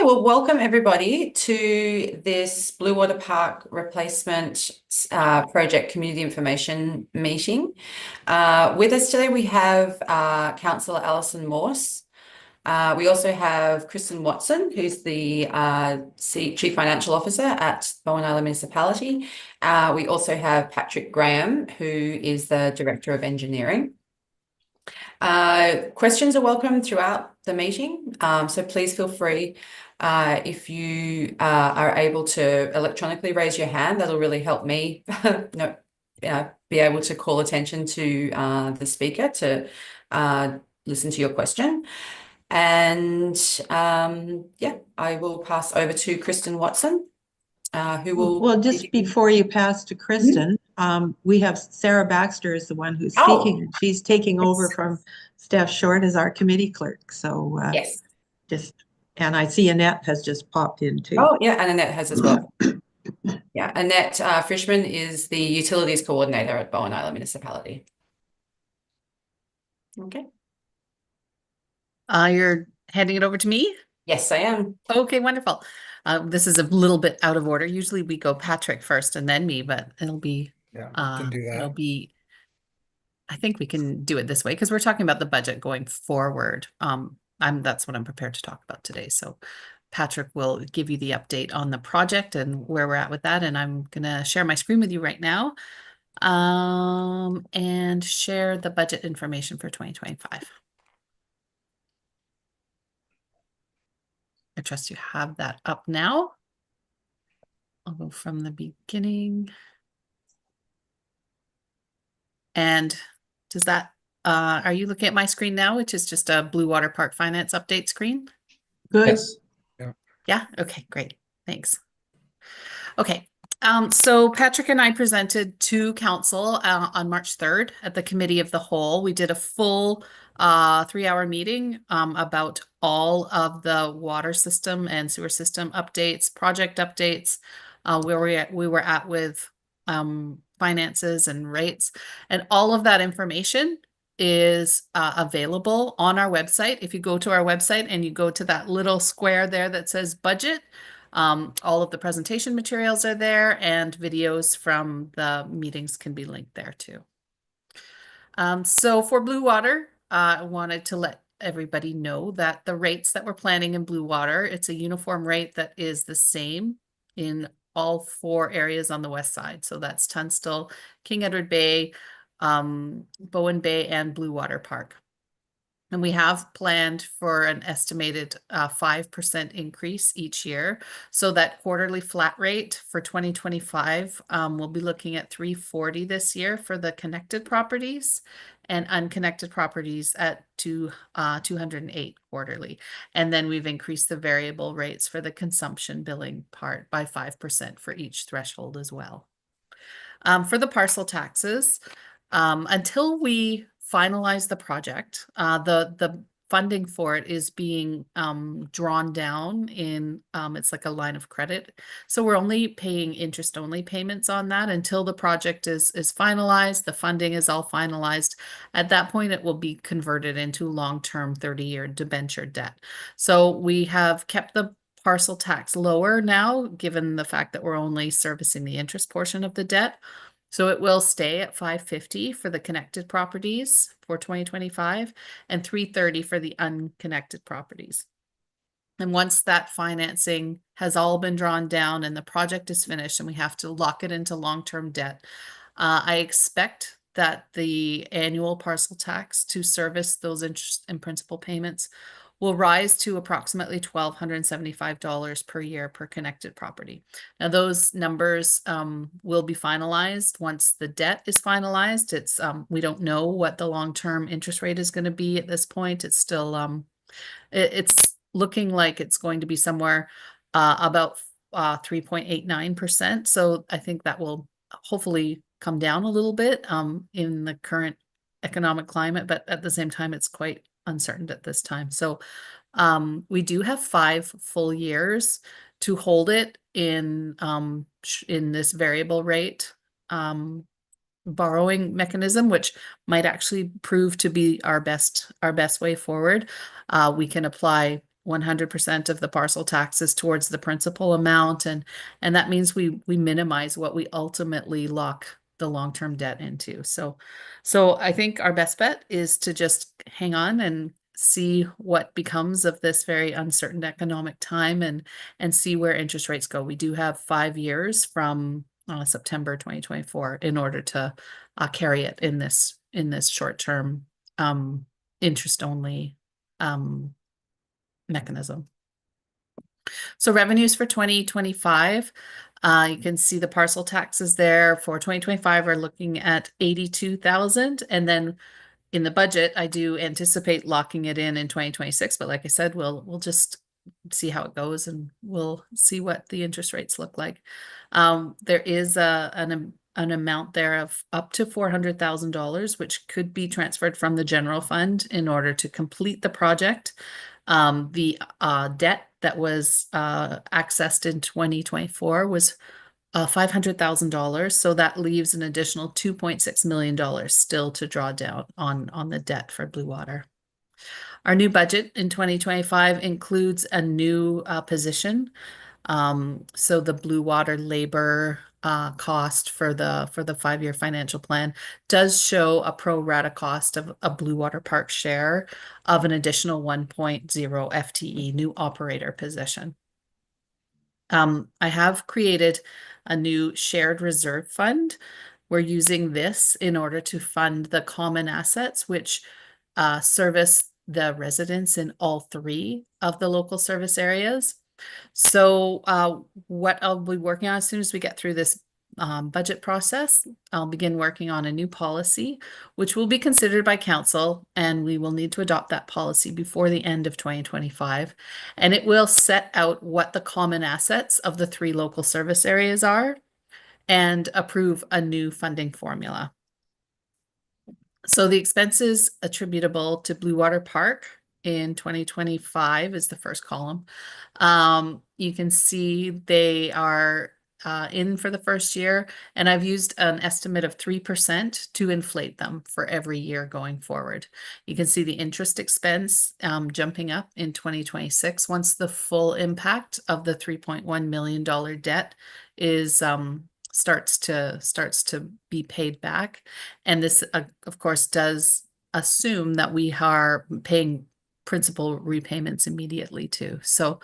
Okay, well, welcome everybody to this Bluewater Park replacement project community information meeting. With us today, we have Councillor Alison Morse. We also have Kristen Watson, who's the Chief Financial Officer at Bowen Island Municipality. We also have Patrick Graham, who is the Director of Engineering. Questions are welcome throughout the meeting, so please feel free if you are able to electronically raise your hand. That'll really help me be able to call attention to the speaker to listen to your question. And yeah, I will pass over to Kristen Watson, who will... Well, just before you pass to Kristen, we have Sarah Baxter is the one who's speaking, and she's taking over from Steph Short as our committee clerk. So yes, and I see Annette has just popped in too. Oh yeah, and Annette has as well. Yeah, Annette Frischman is the Utilities Coordinator at Bowen Island Municipality. Okay. You're handing it over to me? Yes, I am. Okay, wonderful. This is a little bit out of order. Usually we go Patrick first and then me, but it'll be... Yeah, we can do that. I think we can do it this way because we're talking about the budget going forward. That's what I'm prepared to talk about today. So Patrick will give you the update on the project and where we're at with that. And I'm going to share my screen with you right now and share the budget information for 2025. I trust you have that up now. I'll go from the beginning. And does that, are you looking at my screen now, which is just a Bluewater Park Finance update screen? Good. Yes. Yeah. Okay, great. Thanks. Okay. So Patrick and I presented to council on March 3rd at the Committee of the Whole. We did a full 3-hour meeting about all of the water system and sewer system updates, project updates, where we were at with finances and rates, and all of that information is available on our website. If you go to our website and you go to that little square there that says budget, all of the presentation materials are there, and videos from the meetings can be linked there too. So for Bluewater, I wanted to let everybody know that the rates that we're planning in Bluewater, it's a uniform rate that is the same in all 4 areas on the west side. So that's Tunstall, King Edward Bay, Bowen Bay, and Bluewater Park. And we have planned for an estimated 5% increase each year. So that quarterly flat rate for 2025, we'll be looking at $340 this year for the connected properties, and unconnected properties at $208 quarterly. And then we've increased the variable rates for the consumption billing part by 5% for each threshold as well. For the parcel taxes, until we finalize the project, the funding for it is being drawn down in, it's like a line of credit. So we're only paying interest only payments on that until the project is finalized, the funding is all finalized. At that point, it will be converted into long-term 30-year debenture debt. So we have kept the parcel tax lower now, given the fact that we're only servicing the interest portion of the debt. So it will stay at $550 for the connected properties for 2025 and $330 for the unconnected properties. And once that financing has all been drawn down and the project is finished and we have to lock it into long-term debt, I expect that the annual parcel tax to service those interest and principal payments will rise to approximately $1,275 per year per connected property. Now those numbers will be finalized once the debt is finalized. It's we don't know what the long-term interest rate is going to be at this point. It's still it's looking like it's going to be somewhere about 3.89%. So I think that will hopefully come down a little bit in the current economic climate, but at the same time, it's quite uncertain at this time. So we do have 5 full years to hold it in this variable rate borrowing mechanism, which might actually prove to be our best way forward. We can apply 100% of the parcel taxes towards the principal amount, and that means we minimize what we ultimately lock the long-term debt into. So I think our best bet is to just hang on and see what becomes of this very uncertain economic time, and see where interest rates go. We do have 5 years from September 2024 in order to carry it in this short-term interest only mechanism. So revenues for 2025, you can see the parcel taxes there for 2025 are looking at 82,000, and then in the budget, I do anticipate locking it in 2026, but like I said, we'll just see how it goes, and we'll see what the interest rates look like. There is an amount there of up to $400,000, which could be transferred from the general fund in order to complete the project. The debt that was accessed in 2024 was $500,000. So that leaves an additional $2.6 million still to draw down on the debt for Bluewater. Our new budget in 2025 includes a new position. So the Bluewater labor cost for the 5-year financial plan does show a pro rata cost of a Bluewater Park share of an additional 1.0 FTE new operator position. I have created a new shared reserve fund. We're using this in order to fund the common assets, which service the residents in all 3 of the local service areas. So what I'll be working on as soon as we get through this budget process, I'll begin working on a new policy, which will be considered by council, and we will need to adopt that policy before the end of 2025. And it will set out what the common assets of the 3 local service areas are and approve a new funding formula. So the expenses attributable to Bluewater Park in 2025 is the first column. You can see they are in for the first year, and I've used an estimate of 3% to inflate them for every year going forward. You can see the interest expense jumping up in 2026 once the full impact of the $3.1 million debt is starts to be paid back. And this of course does assume that we are paying principal repayments immediately too. So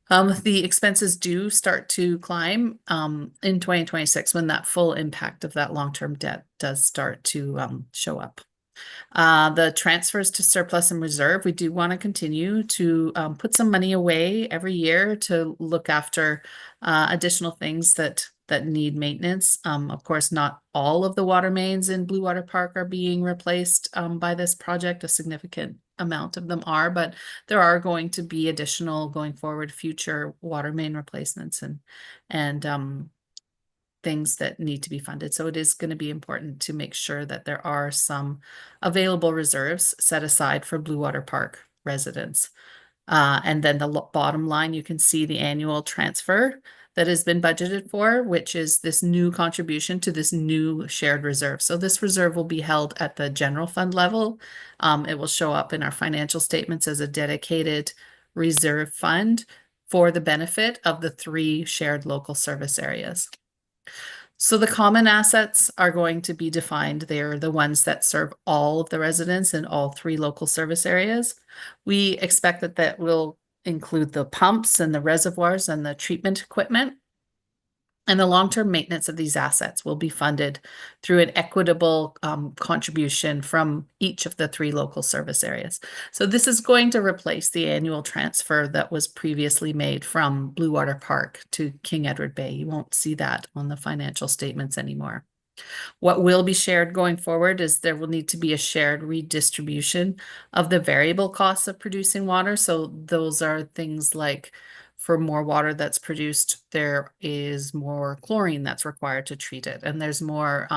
the expenses do start to climb in 2026 when that full impact of that long-term debt does start to show up. The transfers to surplus and reserve, we do want to continue to put some money away every year to look after additional things that need maintenance. Of course, not all of the water mains in Bluewater Park are being replaced by this project. A significant amount of them are, but there are going to be additional going forward future water main replacements and things that need to be funded. So it is going to be important to make sure that there are some available reserves set aside for Bluewater Park residents. And then the bottom line, you can see the annual transfer that has been budgeted for, which is this new contribution to this new shared reserve. So this reserve will be held at the general fund level. It will show up in our financial statements as a dedicated reserve fund for the benefit of the 3 shared local service areas. So the common assets are going to be defined. They're the ones that serve all of the residents in all 3 local service areas. We expect that will include the pumps and the reservoirs and the treatment equipment. And the long-term maintenance of these assets will be funded through an equitable contribution from each of the 3 local service areas. So this is going to replace the annual transfer that was previously made from Bluewater Park to King Edward Bay. You won't see that on the financial statements anymore. What will be shared going forward is there will need to be a shared redistribution of the variable costs of producing water. So those are things like, for more water that's produced, there is more chlorine that's required to treat it, and there's more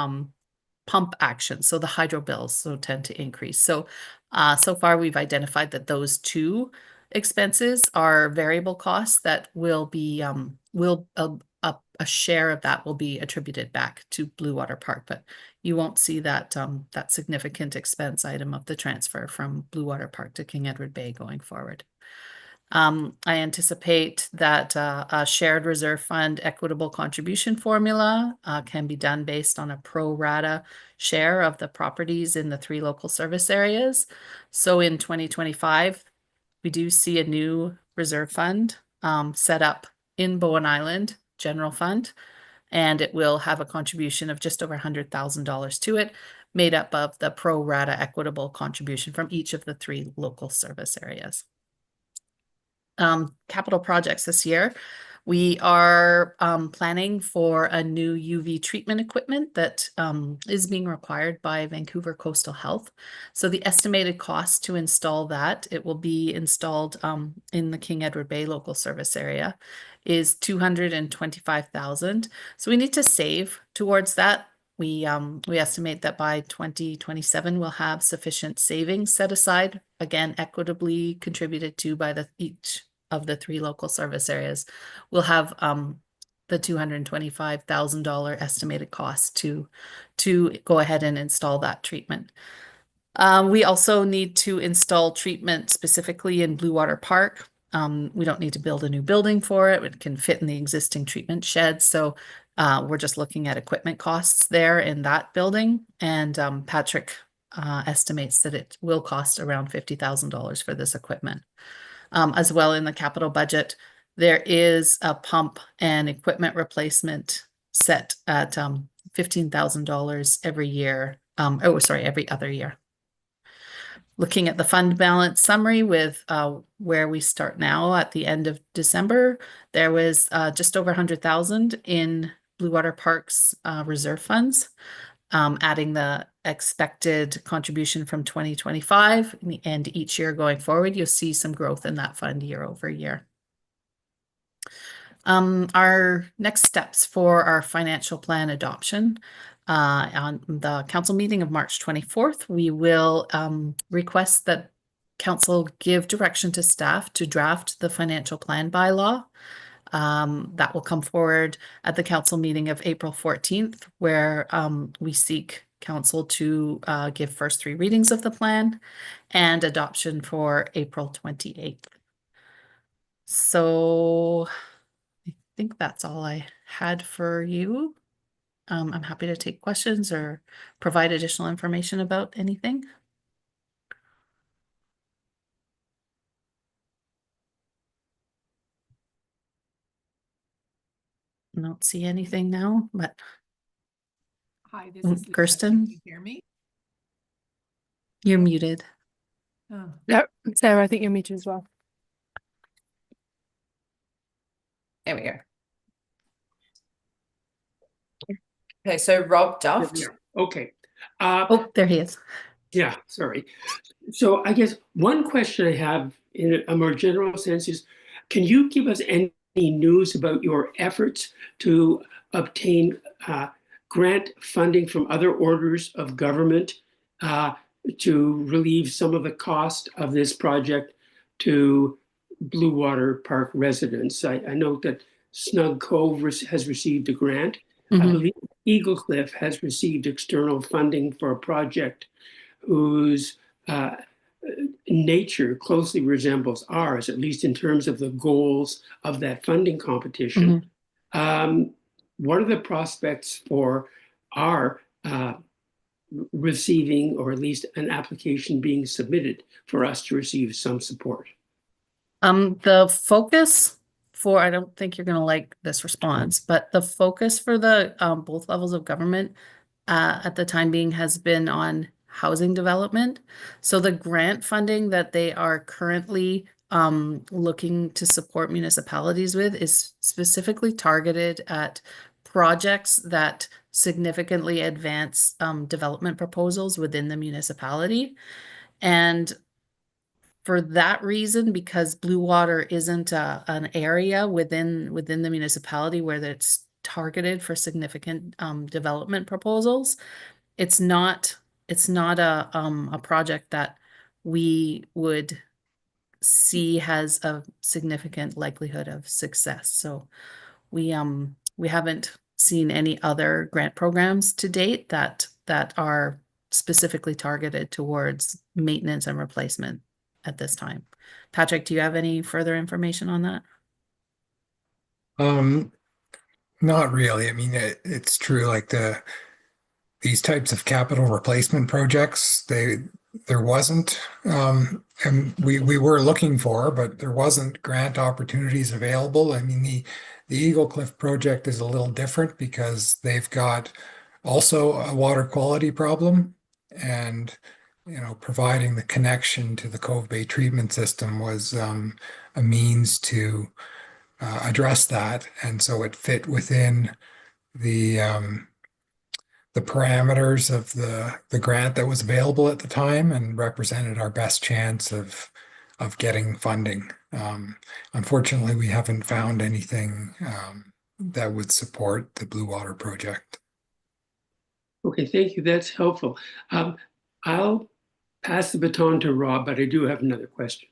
pump action. So the hydro bills tend to increase. So so far we've identified that those 2 expenses are variable costs that will be a share of that will be attributed back to Bluewater Park, but you won't see that that significant expense item of the transfer from Bluewater Park to King Edward Bay going forward. I anticipate that a shared reserve fund equitable contribution formula can be done based on a pro rata share of the properties in the 3 local service areas. So in 2025, we do see a new reserve fund set up in Bowen Island General Fund, and it will have a contribution of just over $100,000 to it, made up of the pro rata equitable contribution from each of the 3 local service areas. Capital projects this year, we are planning for a new UV treatment equipment that is being required by Vancouver Coastal Health. So the estimated cost to install that, it will be installed in the King Edward Bay local service area, is $225,000. So we need to save towards that. We estimate that by 2027 we'll have sufficient savings set aside, again equitably contributed to by each of the 3 local service areas. We'll have the $225,000 estimated cost to go ahead and install that treatment. We also need to install treatment specifically in Bluewater Park. We don't need to build a new building for it. It can fit in the existing treatment shed. So we're just looking at equipment costs there in that building. And Patrick estimates that it will cost around $50,000 for this equipment. As well, in the capital budget, there is a pump and equipment replacement set at $15,000 every year. Every other year. Looking at the fund balance summary with where we start now at the end of December, there was just over 100,000 in Bluewater Park's reserve funds. Adding the expected contribution from 2025 and each year going forward, you'll see some growth in that fund year over year. Our next steps for our financial plan adoption. On the council meeting of March 24th, we will request that council give direction to staff to draft the financial plan bylaw. That will come forward at the council meeting of April 14th, where we seek council to give first 3 readings of the plan and adoption for April 28th. So I think that's all I had for you. I'm happy to take questions or provide additional information about anything. I don't see anything now, but Hi, this is Lisa. Kirsten. Can you hear me? You're muted. Oh. No, Sarah, I think you're muted as well. There we go. Okay, so Rob Duft. Okay. Oh, there he is. Yeah, sorry. So I guess one question I have in a more general sense is, can you give us any news about your efforts to obtain grant funding from other orders of government to relieve some of the cost of this project to Bluewater Park residents? I know that Snug Cove has received a grant. I believe Eagle Cliff has received external funding for a project whose nature closely resembles ours, at least in terms of the goals of that funding competition. What are the prospects for our receiving, or at least an application being submitted for us to receive some support? The focus for, I don't think you're going to like this response, but the focus for the both levels of government at the time being has been on housing development. So the grant funding that they are currently looking to support municipalities with is specifically targeted at projects that significantly advance development proposals within the municipality. And for that reason, because Bluewater isn't an area within the municipality where it's targeted for significant development proposals, it's not a project that we would see has a significant likelihood of success. So we haven't seen any other grant programs to date that are specifically targeted towards maintenance and replacement at this time. Patrick, do you have any further information on that? Not really. I mean, it's true. Like these types of capital replacement projects, there wasn't, and we were looking for, but there wasn't grant opportunities available. I mean, the Eagle Cliff project is a little different because they've got also a water quality problem, and providing the connection to the Cove Bay treatment system was a means to address that, and so it fit within the parameters of the grant that was available at the time and represented our best chance of getting funding. Unfortunately, we haven't found anything that would support the Bluewater project. Okay, thank you. That's helpful. I'll pass the baton to Rob, but I do have another question.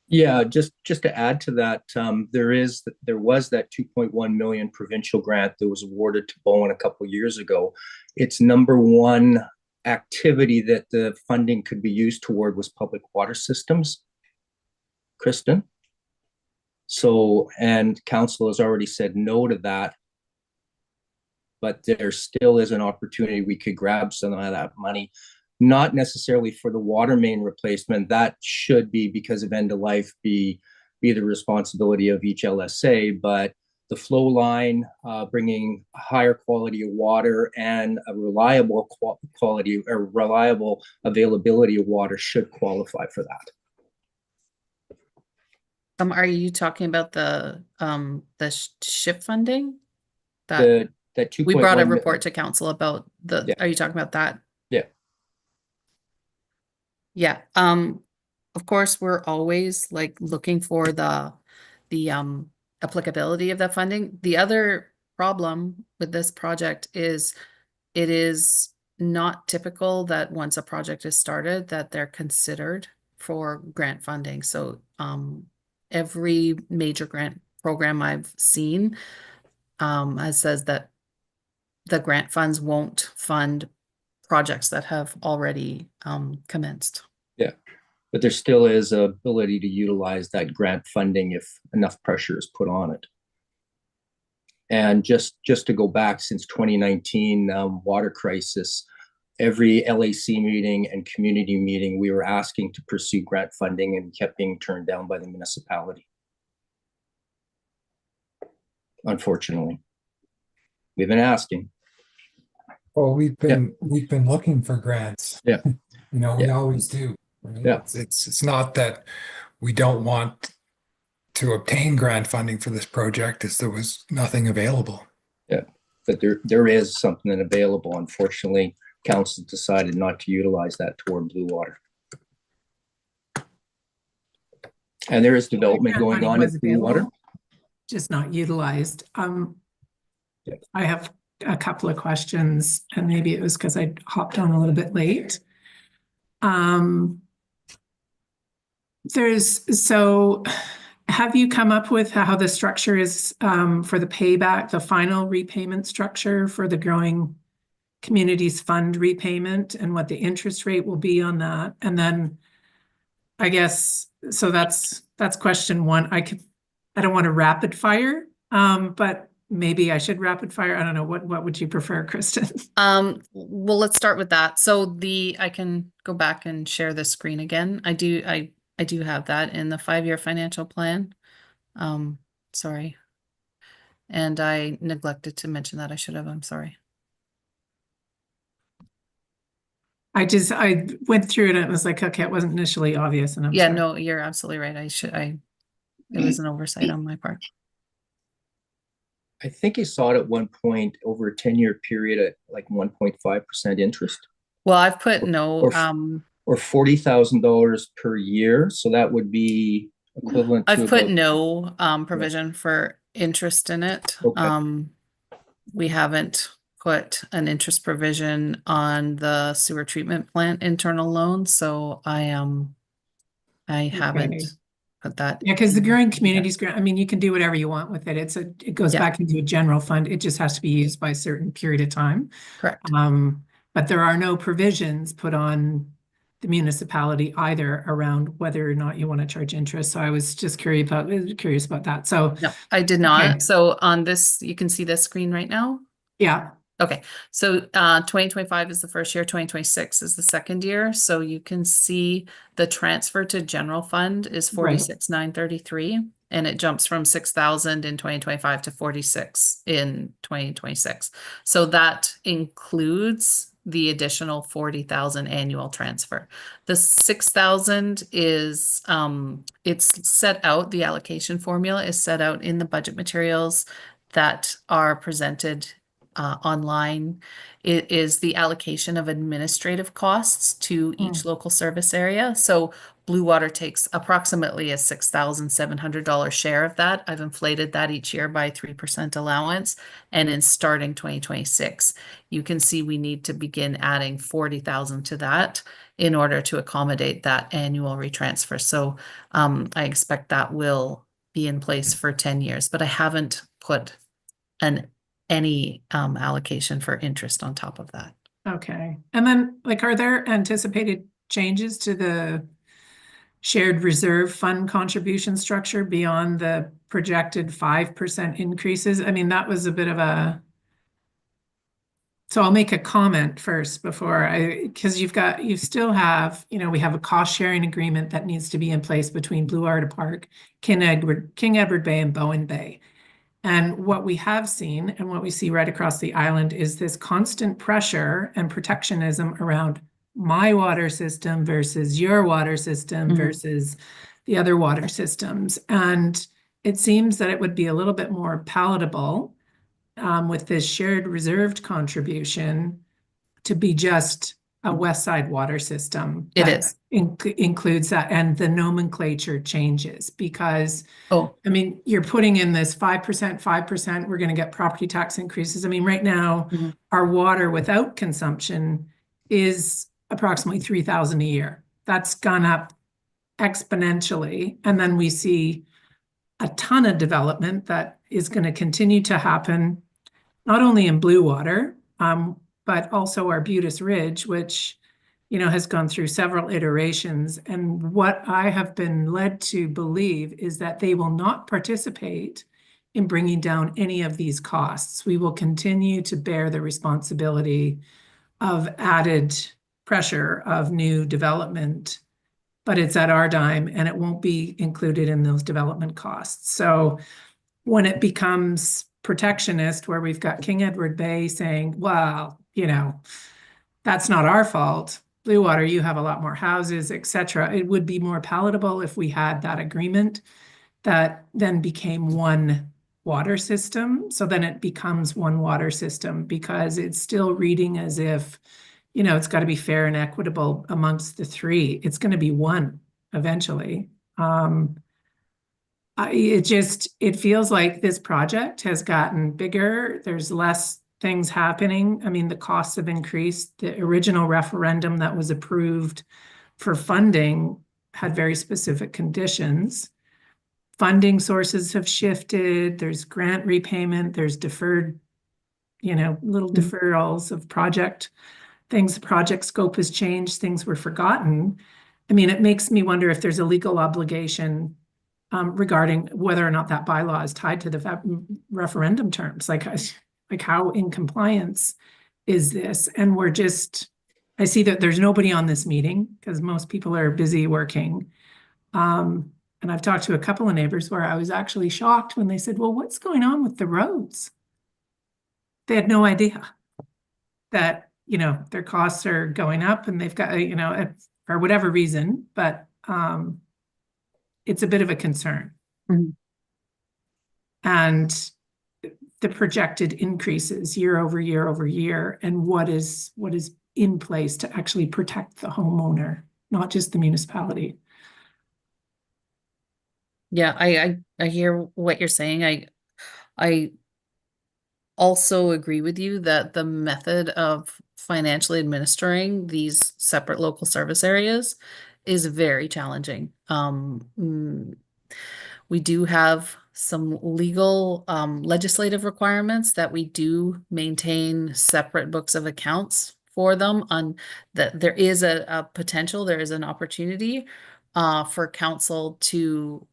Yeah, just to add to that, there was that 2.1 million provincial grant that was awarded to Bowen a couple of years ago. Its number one activity that the funding could be used toward was public water systems, Kristen. So, and council has already said no to that, but there still is an opportunity we could grab some of that money. Not necessarily for the water main replacement. That should be, because of end of life, be the responsibility of each LSA, but the flow line, bringing higher quality of water and a reliable quality or reliable availability of water should qualify for that. Are you talking about the SHIP funding? That we brought a report to council about the, yeah. Are you talking about that? Yeah. Yeah. Of course, we're always like looking for the applicability of that funding. The other problem with this project is it is not typical that once a project is started that they're considered for grant funding. So every major grant program I've seen has says that the grant funds won't fund projects that have already commenced. Yeah, but there still is a ability to utilize that grant funding if enough pressure is put on it. And just to go back, since 2019 water crisis, every LAC meeting and community meeting, we were asking to pursue grant funding and kept being turned down by the municipality. Unfortunately, we've been asking. Well, we've been looking for grants. Yeah. We always do. Right? Yeah. It's not that we don't want to obtain grant funding for this project, as there was nothing available. Yeah, but there is something available. Unfortunately, council decided not to utilize that toward Bluewater. And there is development going on at Bluewater. Just not utilized. Yeah. I have a couple of questions, and maybe it was because I hopped on a little bit late. Have you come up with how the structure is for the payback, the final repayment structure for the Growing Communities Fund repayment, and what the interest rate will be on that? And then I guess, so that's question one. I don't want to rapid fire, but maybe I should rapid fire. I don't know. What would you prefer, Kristen? Well, let's start with that. So I can go back and share the screen again. I do have that in the 5-year financial plan. Sorry. And I neglected to mention that. I should have. I'm sorry. I went through it and it was like, okay, it wasn't initially obvious. And I'm sorry. No, you're absolutely right. It was an oversight on my part. I think he saw it at one point over a 10-year period at like 1.5% interest. Well, I've put no, or $40,000 per year. So that would be equivalent to I've put no provision for interest in it. Okay. We haven't put an interest provision on the sewer treatment plant internal loan. So I haven't put that. Yeah, because the Growing Communities grant, I mean, you can do whatever you want with it. It goes back into a general fund. It just has to be used by a certain period of time. Correct. But there are no provisions put on the municipality either around whether or not you want to charge interest. So I was just curious about that. So No, I did not. Okay. So on this, you can see this screen right now. yeah, Okay, so 2025 is the first year, 2026 is the second year. So you can see the transfer to general fund is Right. 46,933, and it jumps from 6,000 in 2025 to 46 in 2026. So that includes the additional 40,000 annual transfer. The 6,000 is it's set out, the allocation formula is set out in the budget materials that are presented online. It is the allocation of administrative costs to each local service area. So Bluewater takes approximately a $6,700 share of that. I've inflated that each year by 3% allowance. And in starting 2026, you can see we need to begin adding 40,000 to that in order to accommodate that annual retransfer. So I expect that will be in place for 10 years, but I haven't put any allocation for interest on top of that. okay. And then like, are there anticipated changes to the shared reserve fund contribution structure beyond the projected 5% increases? I mean, that was a bit of a, so I'll make a comment first before because you still have, we have a cost sharing agreement that needs to be in place between Bluewater Park, King Edward Bay and Bowen Bay. And what we have seen and what we see right across the island is this constant pressure and protectionism around my water system versus your water system versus the other water systems. And it seems that it would be a little bit more palatable with this shared reserved contribution to be just a West Side water system. It that is. includes that, and the nomenclature changes because Oh, I mean, you're putting in this 5%, 5%, we're going to get property tax increases. I mean, right now, our water without consumption is approximately 3,000 a year. That's gone up exponentially. And then we see a ton of development that is going to continue to happen, not only in Bluewater, but also Arbutus Ridge, which has gone through several iterations. And what I have been led to believe is that they will not participate in bringing down any of these costs. We will continue to bear the responsibility of added pressure of new development, but it's at our dime and it won't be included in those development costs. So when it becomes protectionist, where we've got King Edward Bay saying, well, that's not our fault. Bluewater, you have a lot more houses, etc. It would be more palatable if we had that agreement that then became one water system. So then it becomes one water system because it's still reading as if, it's got to be fair and equitable amongst the three. It's going to be one eventually. It feels like this project has gotten bigger. There's less things happening. I mean, the costs have increased. The original referendum that was approved for funding had very specific conditions. Funding sources have shifted. There's grant repayment. There's deferred, little deferrals of project things. The project scope has changed. Things were forgotten. I mean, it makes me wonder if there's a legal obligation regarding whether or not that bylaw is tied to the referendum terms. Like how in compliance is this? And I see that there's nobody on this meeting because most people are busy working. And I've talked to a couple of neighbors where I was actually shocked when they said, well, what's going on with the roads? They had no idea that, their costs are going up and they've got, for whatever reason, but it's a bit of a concern. And the projected increases year over year over year, and what is in place to actually protect the homeowner, not just the municipality. yeah, I hear what you're saying. I also agree with you that the method of financially administering these separate local service areas is very challenging. We do have some legal legislative requirements that we do maintain separate books of accounts for them on that there is a potential, there is an opportunity for council to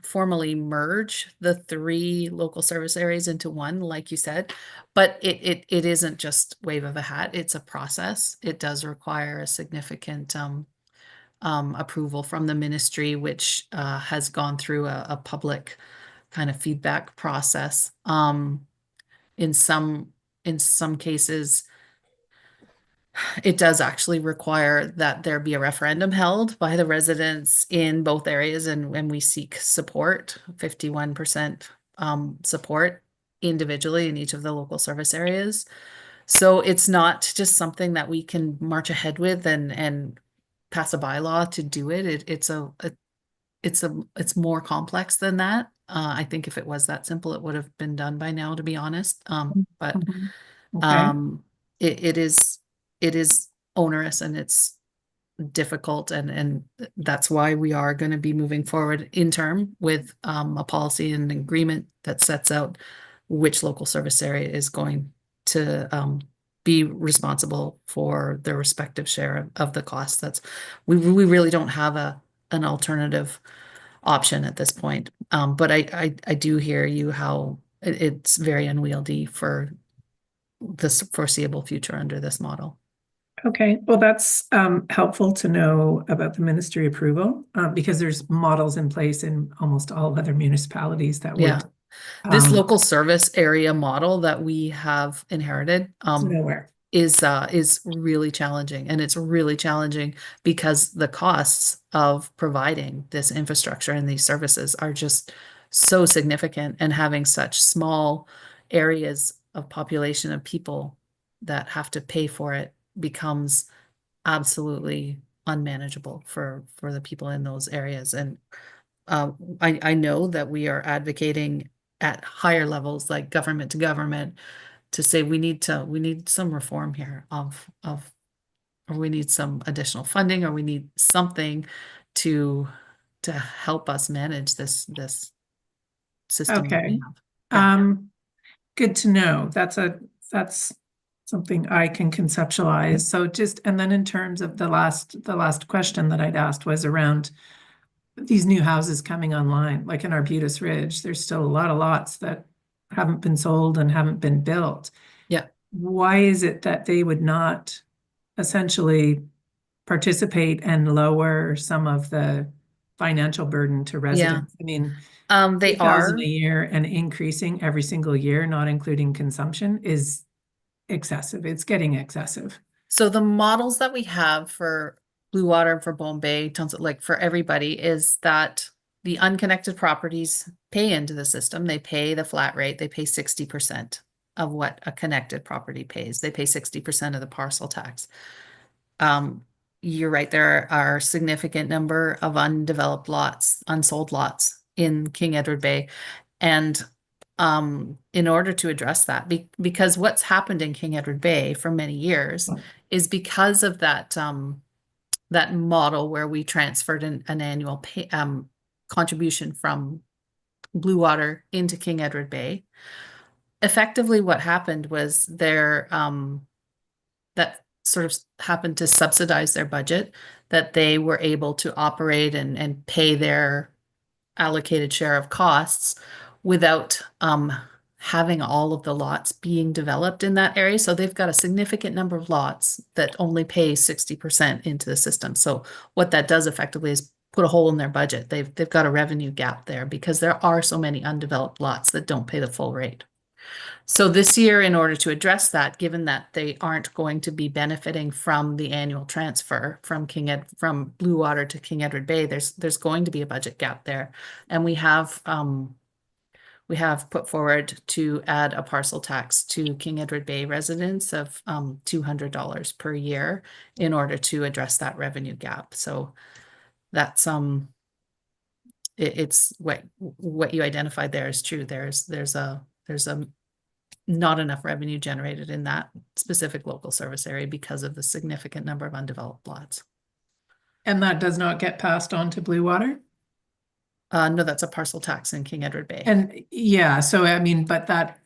formally merge the 3 local service areas into one, like you said. But it isn't just wave of a hat, it's a process. It does require a significant approval from the ministry, which has gone through a public kind of feedback process. In some cases, it does actually require that there be a referendum held by the residents in both areas, and when we seek support, 51% support individually in each of the local service areas. So it's not just something that we can march ahead with and pass a bylaw to do it. It's more complex than that. I think if it was that simple, it would have been done by now, to be honest. But Mhm. Okay. it is onerous and it's difficult, and that's why we are going to be moving forward in term with a policy and agreement that sets out which local service area is going to be responsible for their respective share of the cost. We really don't have an alternative option at this point. But I do hear you how it's very unwieldy for this foreseeable future under this model. Okay, well, that's helpful to know about the ministry approval because there's models in place in almost all other municipalities that Yeah. would This local service area model that we have inherited nowhere. is really challenging, and it's really challenging because the costs of providing this infrastructure and these services are just so significant, and having such small areas of population of people that have to pay for it becomes absolutely unmanageable for the people in those areas. And I know that we are advocating at higher levels, like government to government, to say we need some reform here or we need some additional funding, or we need something to help us manage this system that we Okay. have. Yeah. Good to know. That's something I can conceptualize. So and then in terms of the last question that I'd asked was around these new houses coming online, like in Arbutus Ridge, there's still a lot of lots that haven't been sold and haven't been built. Yeah. Why is it that they would not essentially participate and lower some of the financial burden to residents? I mean, They 8,000 are. a year and increasing every single year, not including consumption, is excessive. It's getting excessive. So the models that we have for Bluewater and for Bombay, like for everybody, is that the unconnected properties pay into the system. They pay the flat rate. They pay 60% of what a connected property pays. They pay 60% of the parcel tax. You're right. There are a significant number of undeveloped lots, unsold lots in King Edward Bay. And in order to address that, because what's happened in King Edward Bay for many years is because of that that model where we transferred an annual contribution from Bluewater into King Edward Bay. Effectively, what happened was that sort of happened to subsidize their budget, that they were able to operate and pay their allocated share of costs without having all of the lots being developed in that area. So they've got a significant number of lots that only pay 60% into the system. So what that does effectively is put a hole in their budget. They've got a revenue gap there because there are so many undeveloped lots that don't pay the full rate. So this year, in order to address that, given that they aren't going to be benefiting from the annual transfer from from Bluewater to King Edward Bay, there's going to be a budget gap there, and we have put forward to add a parcel tax to King Edward Bay residents of $200 per year in order to address that revenue gap. So that's it's what you identified there is true. There's a not enough revenue generated in that specific local service area because of the significant number of undeveloped lots. And that does not get passed on to Bluewater? No, that's a parcel tax in King Edward Bay. And yeah, so I mean, but that,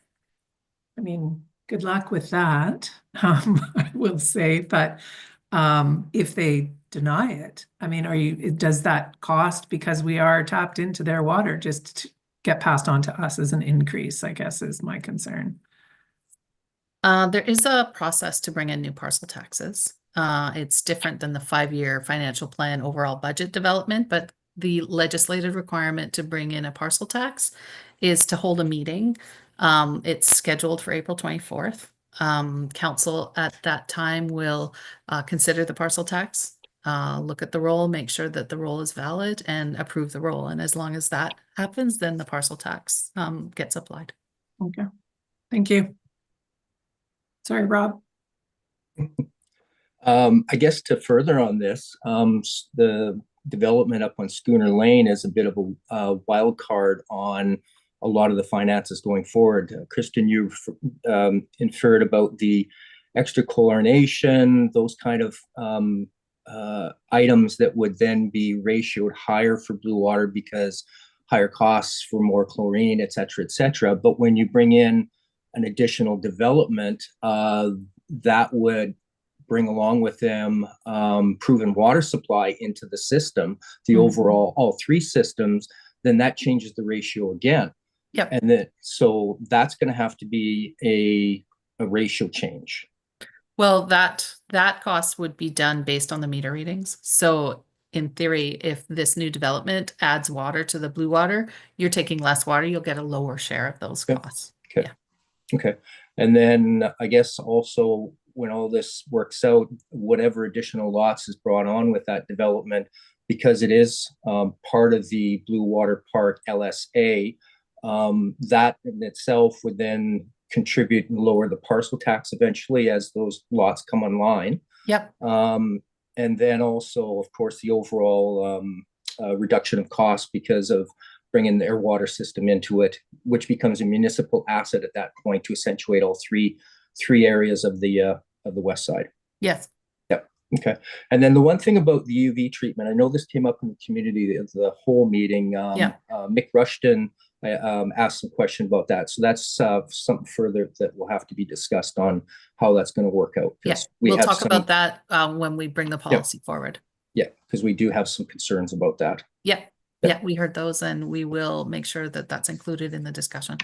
I mean, good luck with that, I will say, but if they deny it, I mean, does that cost, because we are tapped into their water, just to get passed on to us as an increase, I guess is my concern. There is a process to bring in new parcel taxes. It's different than the 5-year financial plan overall budget development, but the legislative requirement to bring in a parcel tax is to hold a meeting. It's scheduled for April 24th. Council at that time will consider the parcel tax, look at the roll, make sure that the roll is valid, and approve the roll. And as long as that happens, then the parcel tax gets applied. Okay, thank you. Sorry, Rob. I guess to further on this, the development up on Schooner Lane is a bit of a wild card on a lot of the finances going forward. Kristen, you've inferred about the extra chlorination, those kind of items that would then be ratioed higher for Bluewater because higher costs for more chlorine, et cetera, et cetera. But when you bring in an additional development, that would bring along with them proven water supply into the system, the overall, all three systems, then that changes the ratio again. Yep. And then, so that's going to have to be a ratio change. Well, that cost would be done based on the meter readings. So in theory, if this new development adds water to the Bluewater, you're taking less water, you'll get a lower share of those costs. Okay. Yeah. Okay. And then I guess also when all this works out, whatever additional lots is brought on with that development, because it is part of the Bluewater Park LSA, that in itself would then contribute and lower the parcel tax eventually as those lots come online. Yep. And then also, of course, the overall reduction of costs because of bringing their water system into it, which becomes a municipal asset at that point to accentuate all three areas of the west side. Yes. Yep. Okay. And then the one thing about the UV treatment, I know this came up in the community, the whole meeting. Mick Rushton asked some question about that. So that's something further that will have to be discussed on how that's going to work out. Yes, we'll talk about that when we bring the policy forward. Yeah, because we do have some concerns about that. Yeah. Yeah, we heard those and we will make sure that that's included in the discussion.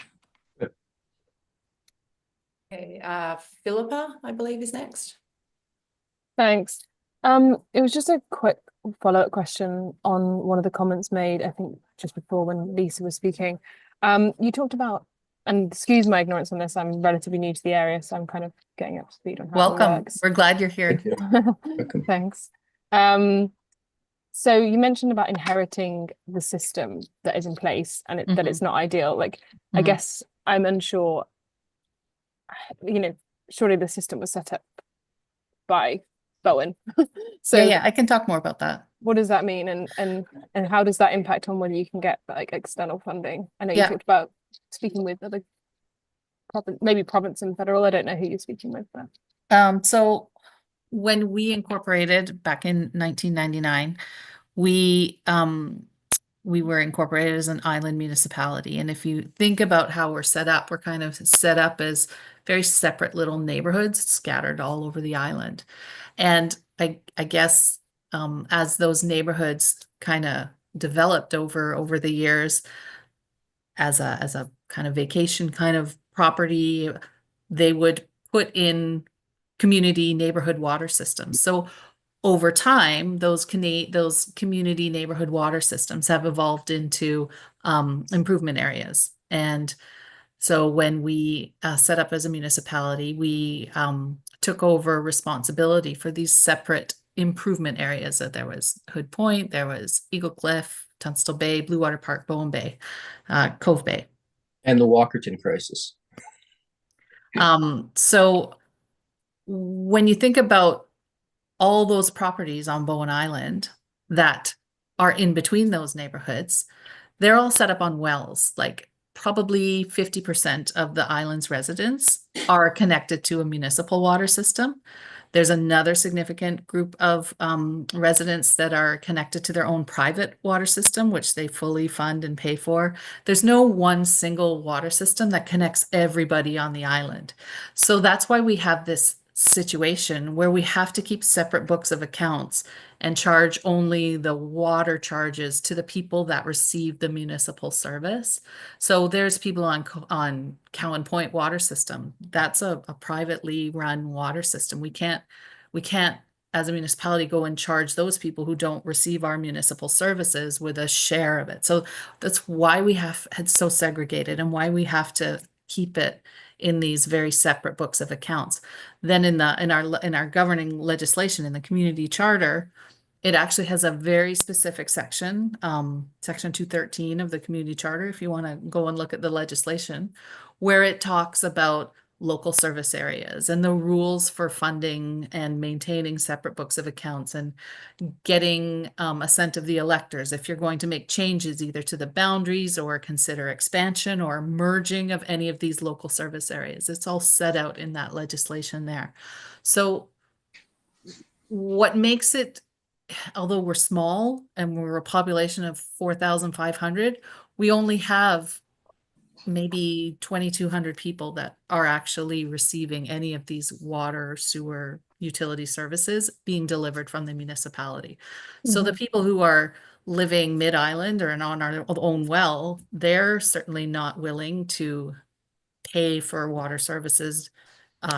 Good. Okay, Philippa, I believe, is next. Thanks. It was just a quick follow-up question on one of the comments made, I think just before when Lisa was speaking. You talked about, and excuse my ignorance on this, I'm relatively new to the area, so I'm kind of getting up to speed on how it Welcome. works. We're glad you're here. Welcome. Thanks. So you mentioned about inheriting the system that is in place and that it's not ideal. Like, I guess I'm unsure, surely the system was set up by Bowen. So yeah, I can talk more about that. what does that mean, and how does that impact on whether you can get like external funding? I know you talked about speaking with other maybe province and federal. I don't know who you're speaking with, but So when we incorporated back in 1999, we were incorporated as an island municipality. And if you think about how we're set up, we're kind of set up as very separate little neighborhoods scattered all over the island. And I guess as those neighborhoods kind of developed over the years as a kind of vacation kind of property, they would put in community neighborhood water systems. So over time, those community neighborhood water systems have evolved into improvement areas. And so when we set up as a municipality, we took over responsibility for these separate improvement areas. That there was Hood Point, there was Eagle Cliff, Tunstall Bay, Bluewater Park, Bowen Bay, Cove Bay. And the Walkerton crisis. So when you think about all those properties on Bowen Island that are in between those neighborhoods, they're all set up on wells. Like probably 50% of the island's residents are connected to a municipal water system. There's another significant group of residents that are connected to their own private water system, which they fully fund and pay for. There's no one single water system that connects everybody on the island. So that's why we have this situation where we have to keep separate books of accounts and charge only the water charges to the people that receive the municipal service. So there's people on Cowan Point water system. That's a privately run water system. We can't as a municipality go and charge those people who don't receive our municipal services with a share of it. So that's why we have it's so segregated and why we have to keep it in these very separate books of accounts. Then in our governing legislation in the community charter, it actually has a very specific section, section 213 of the community charter, if you want to go and look at the legislation, where it talks about local service areas and the rules for funding and maintaining separate books of accounts and getting assent of the electors if you're going to make changes either to the boundaries or consider expansion or merging of any of these local service areas. It's all set out in that legislation there. So what makes it, although we're small and we're a population of 4,500, we only have maybe 2,200 people that are actually receiving any of these water, sewer, utility services being delivered from the municipality. So the people who are living mid-island or on our own well, they're certainly not willing to pay for water services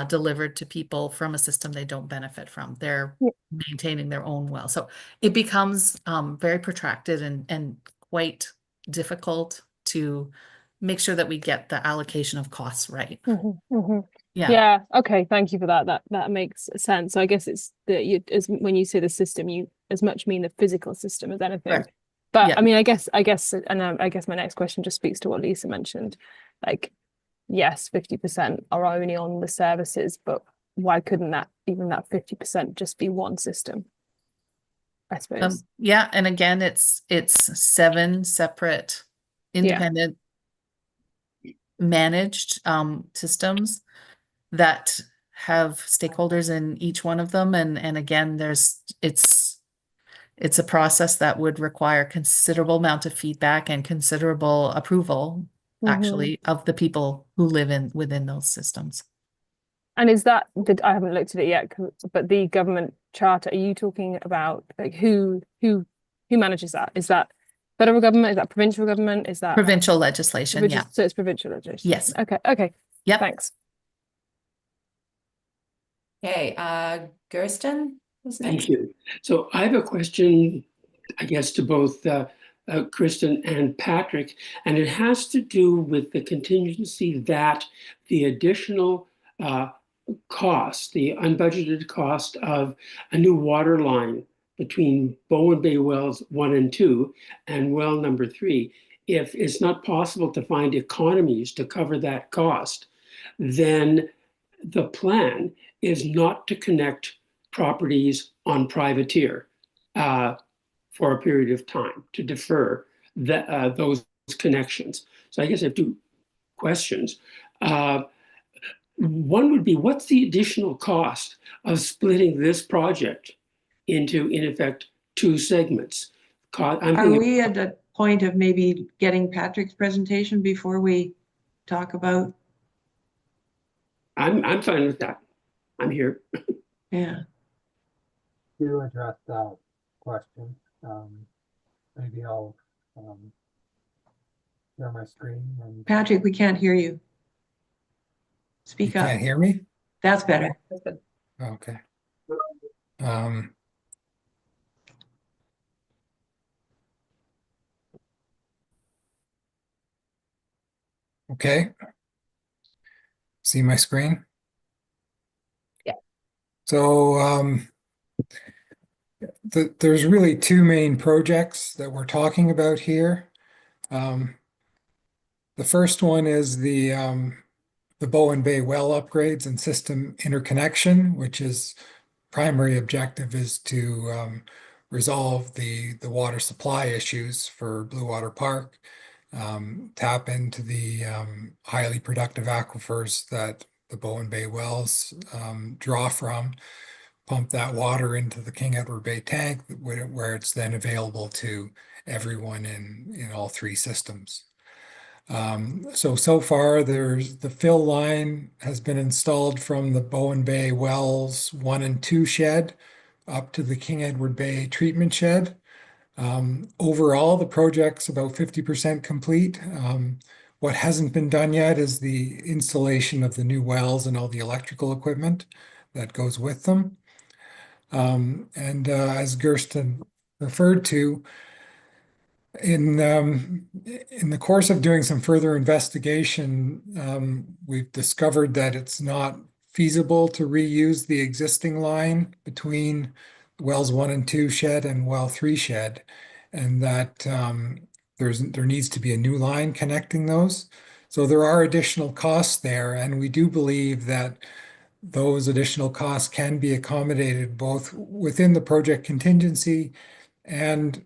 delivered to people from a system they don't benefit from. They're maintaining their own well. So it becomes very protracted and quite difficult to make sure that we get the allocation of costs right. Yeah. Okay. Thank you for that. That makes sense. So I guess it's that when you say the system, you as much mean the physical system as anything. Right. But Yeah. I mean, I guess, and I guess my next question just speaks to what Lisa mentioned. Like, yes, 50% are only on the services, but why couldn't that 50% just be one system? I suppose. Yeah, and again, it's 7 separate independent managed systems that have stakeholders in each one of them, and again, it's a process that would require considerable amount of feedback and considerable approval, actually, of the people who live within those systems. And is that I haven't looked at it yet, but the government charter, are you talking about like who manages that? Is that federal government? Is that provincial government? Is that Provincial legislation? Yeah. So it's provincial legislation. Yes. Okay. Yep. Thanks. Okay, Gersten is next. Thank you. So I have a question, I guess, to both Kristen and Patrick, and it has to do with the contingency that the additional cost, the unbudgeted cost of a new water line between Bowen Bay wells 1 and 2 and well number 3, if it's not possible to find economies to cover that cost, then the plan is not to connect properties on privateer for a period of time, to defer those connections. So I guess I have 2 questions. One would be, what's the additional cost of splitting this project into, in effect, 2 segments? Are we at the point of maybe getting Patrick's presentation before we talk about? I'm fine with that. I'm here. Yeah. To address that question, maybe I'll share my screen. And Patrick, we can't hear you. Speak You up. can't hear me? That's better. Okay. Okay. See my screen? Yeah. So there's really 2 main projects that we're talking about here. The first one is the Bowen Bay well upgrades and system interconnection, which is primary objective is to resolve the water supply issues for Bluewater Park, tap into the highly productive aquifers that the Bowen Bay wells draw from, pump that water into the King Edward Bay tank where it's then available to everyone in all three systems. So far there's the fill line has been installed from the Bowen Bay Wells 1 and 2 shed up to the King Edward Bay treatment shed. Overall, the project's about 50% complete. What hasn't been done yet is the installation of the new wells and all the electrical equipment that goes with them. As Gersten referred to, in the course of doing some further investigation, we've discovered that it's not feasible to reuse the existing line between wells 1 and 2 shed and well 3 shed, and that there needs to be a new line connecting those. So there are additional costs there, and we do believe that those additional costs can be accommodated both within the project contingency and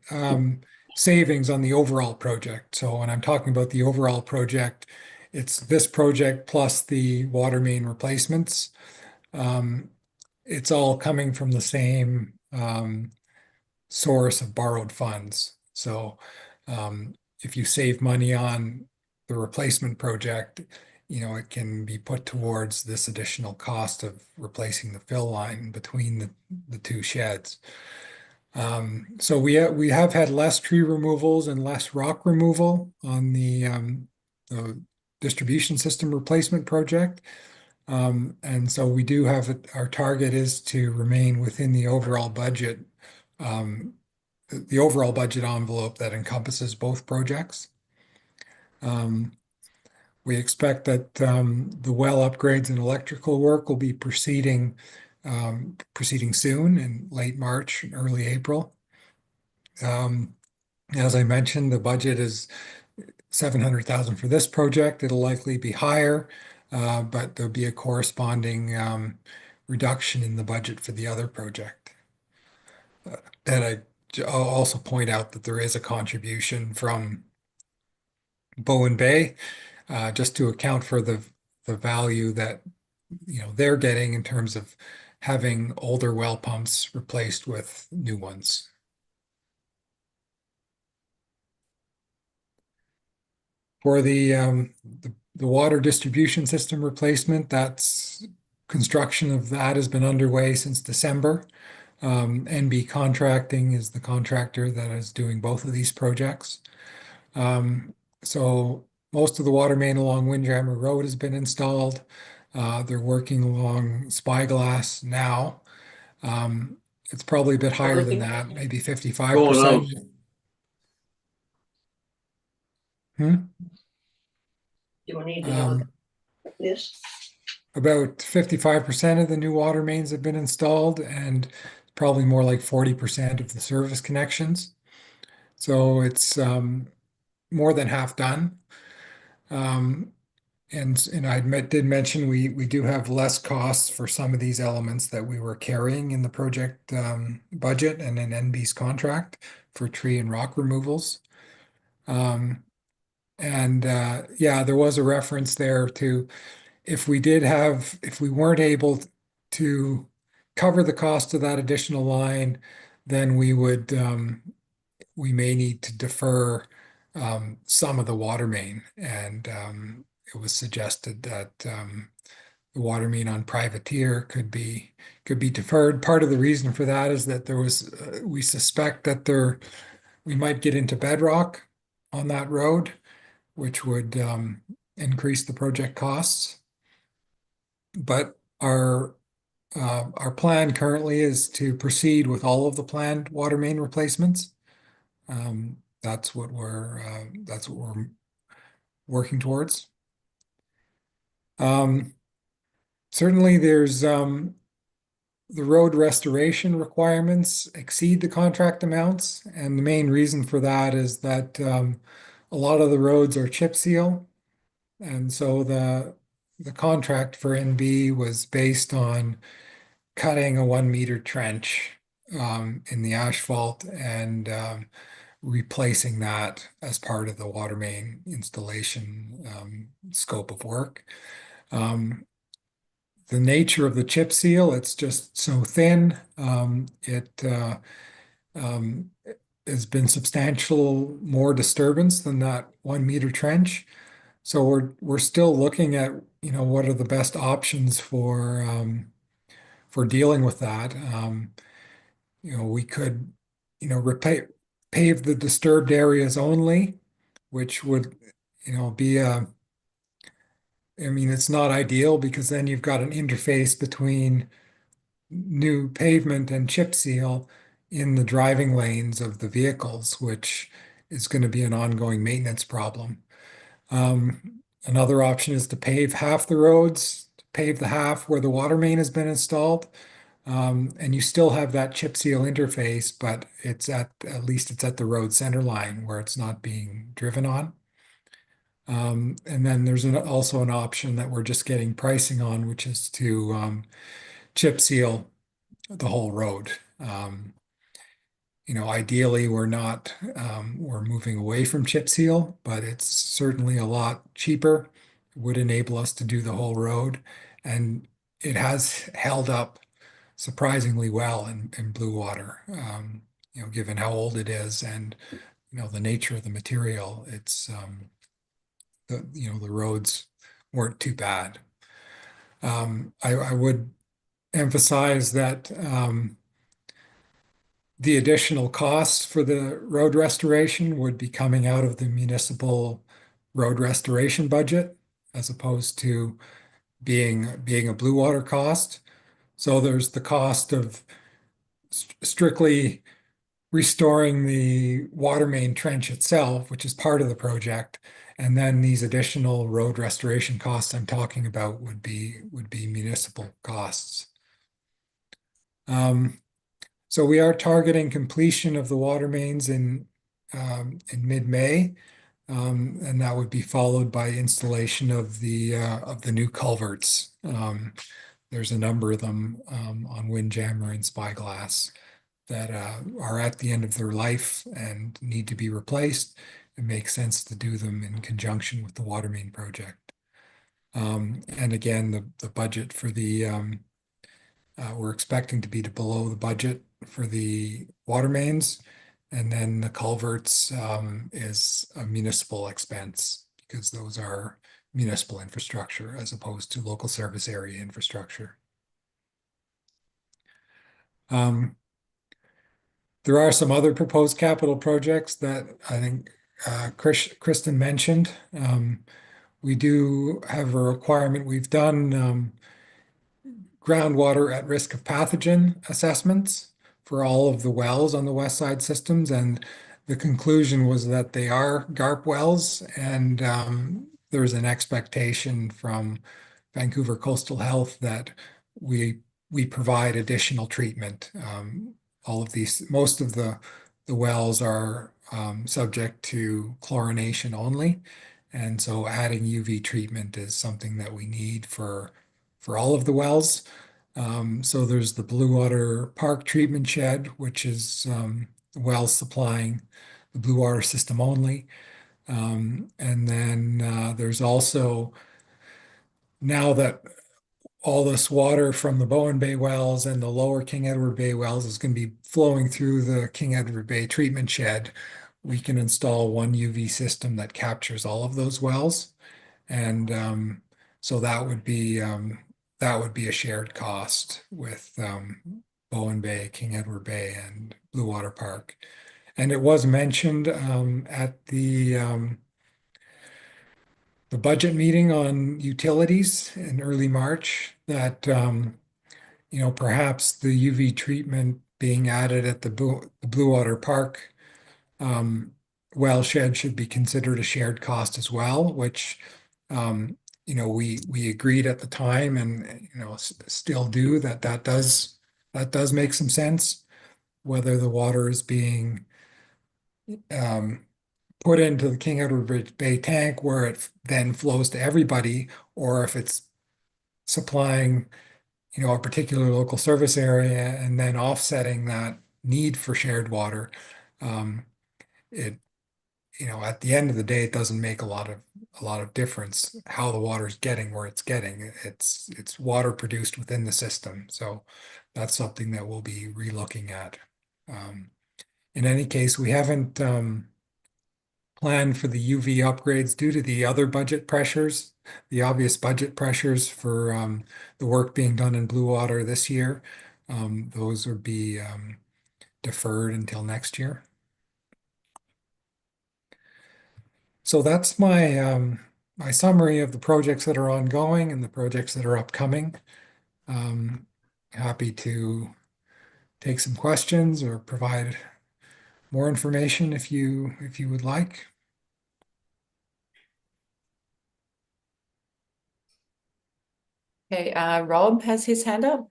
savings on the overall project. So when I'm talking about the overall project, it's this project plus the water main replacements. It's all coming from the same source of borrowed funds. So if you save money on the replacement project, it can be put towards this additional cost of replacing the fill line between the two sheds. So we have had less tree removals and less rock removal on the distribution system replacement project. And so we do have our target is to remain within the overall budget envelope that encompasses both projects. We expect that the well upgrades and electrical work will be proceeding soon in late March and early April. As I mentioned, the budget is 700,000 for this project. It'll likely be higher, but there'll be a corresponding reduction in the budget for the other project. And I'll also point out that there is a contribution from Bowen Bay, just to account for the value that they're getting in terms of having older well pumps replaced with new ones. For the water distribution system replacement, construction of that has been underway since December. NB Contracting is the contractor that is doing both of these projects. So most of the water main along Windjammer Road has been installed. They're working along Spyglass now. It's probably a bit higher than that, maybe 55%. Do we need to know this? About 55% of the new water mains have been installed, and probably more like 40% of the service connections. So it's more than half done. And I did mention we do have less costs for some of these elements that we were carrying in the project budget and in NB's contract for tree and rock removals. Yeah, there was a reference there to if we weren't able to cover the cost of that additional line, then we may need to defer some of the water main, and it was suggested that the water main on Privateer could be deferred. Part of the reason for that is that we suspect that we might get into bedrock on that road, which would increase the project costs. But our plan currently is to proceed with all of the planned water main replacements. That's what we're working towards. Certainly there's the road restoration requirements exceed the contract amounts, and the main reason for that is that a lot of the roads are chip seal, and so the contract for NB was based on cutting a 1-meter trench in the asphalt and replacing that as part of the water main installation scope of work. the nature of the chip seal, it's just so thin. It has been substantial more disturbance than that 1 meter trench. So we're still looking at, what are the best options for dealing with that. We could, pave the disturbed areas only, which would, be it's not ideal because then you've got an interface between new pavement and chip seal in the driving lanes of the vehicles, which is going to be an ongoing maintenance problem. Another option is to pave half the roads, pave the half where the water main has been installed. And you still have that chip seal interface, but at least it's at the road center line where it's not being driven on. And then there's also an option that we're just getting pricing on, which is to chip seal the whole road. Ideally we're moving away from chip seal, but it's certainly a lot cheaper. It would enable us to do the whole road, and it has held up surprisingly well in Bluewater. Given how old it is and the nature of the material, it's the roads weren't too bad. I would emphasize that the additional costs for the road restoration would be coming out of the municipal road restoration budget as opposed to being a Bluewater cost. So there's the cost of strictly restoring the water main trench itself, which is part of the project. And then these additional road restoration costs I'm talking about would be municipal costs. So we are targeting completion of the water mains in mid-May, and that would be followed by installation of the new culverts. There's a number of them on Windjammer and Spyglass that are at the end of their life and need to be replaced. It makes sense to do them in conjunction with the water main project. And again, the budget for the we're expecting to be below the budget for the water mains, and then the culverts is a municipal expense because those are municipal infrastructure as opposed to local service area infrastructure. There are some other proposed capital projects that I think Kristen mentioned. We do have a requirement. We've done groundwater at risk of pathogen assessments for all of the wells on the west side systems, and the conclusion was that they are GARP wells, and there's an expectation from Vancouver Coastal Health that we provide additional treatment. Most of the wells are subject to chlorination only, and so adding UV treatment is something that we need for all of the wells. So there's the Bluewater Park treatment shed, which is wells supplying the Bluewater system only. And then there's also, now that all this water from the Bowen Bay wells and the lower King Edward Bay wells is going to be flowing through the King Edward Bay treatment shed, we can install one UV system that captures all of those wells. And so that would be a shared cost with Bowen Bay, King Edward Bay, and Bluewater Park. And it was mentioned at the budget meeting on utilities in early March that perhaps the UV treatment being added at the Bluewater Park well shed should be considered a shared cost as well, which we agreed at the time, and still do that does make some sense. Whether the water is being put into the King Edward Bay tank where it then flows to everybody, or if it's supplying a particular local service area and then offsetting that need for shared water, at the end of the day, it doesn't make a lot of difference how the water's getting where it's getting. It's water produced within the system. So that's something that we'll be relooking at. In any case, we haven't planned for the UV upgrades due to the other budget pressures, the obvious budget pressures for the work being done in Bluewater this year. Those would be deferred until next year. So that's my summary of the projects that are ongoing and the projects that are upcoming. Happy to take some questions or provide more information if you would like. Okay, Rob has his hand up.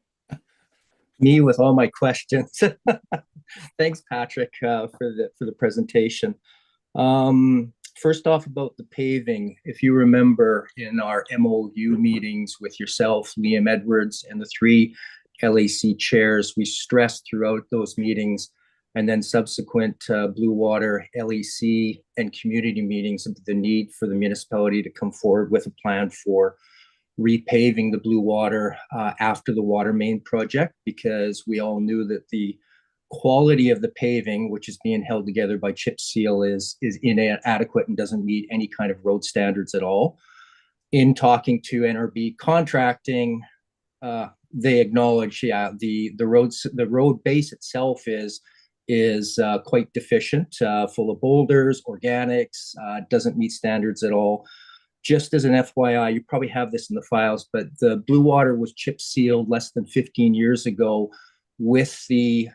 Me with all my questions. Thanks, Patrick, for the presentation. First off, about the paving, if you remember in our MOU meetings with yourself, Liam Edwards, and the three LAC chairs, we stressed throughout those meetings and then subsequent Bluewater, LAC, and community meetings of the need for the municipality to come forward with a plan for repaving the Bluewater after the water main project, because we all knew that the quality of the paving, which is being held together by chip seal, is inadequate and doesn't meet any kind of road standards at all. In talking to NRB contracting, they acknowledge, yeah, the road base itself is quite deficient, full of boulders, organics, doesn't meet standards at all. Just as an FYI, you probably have this in the files, but the Bluewater was chip sealed less than 15 years ago with the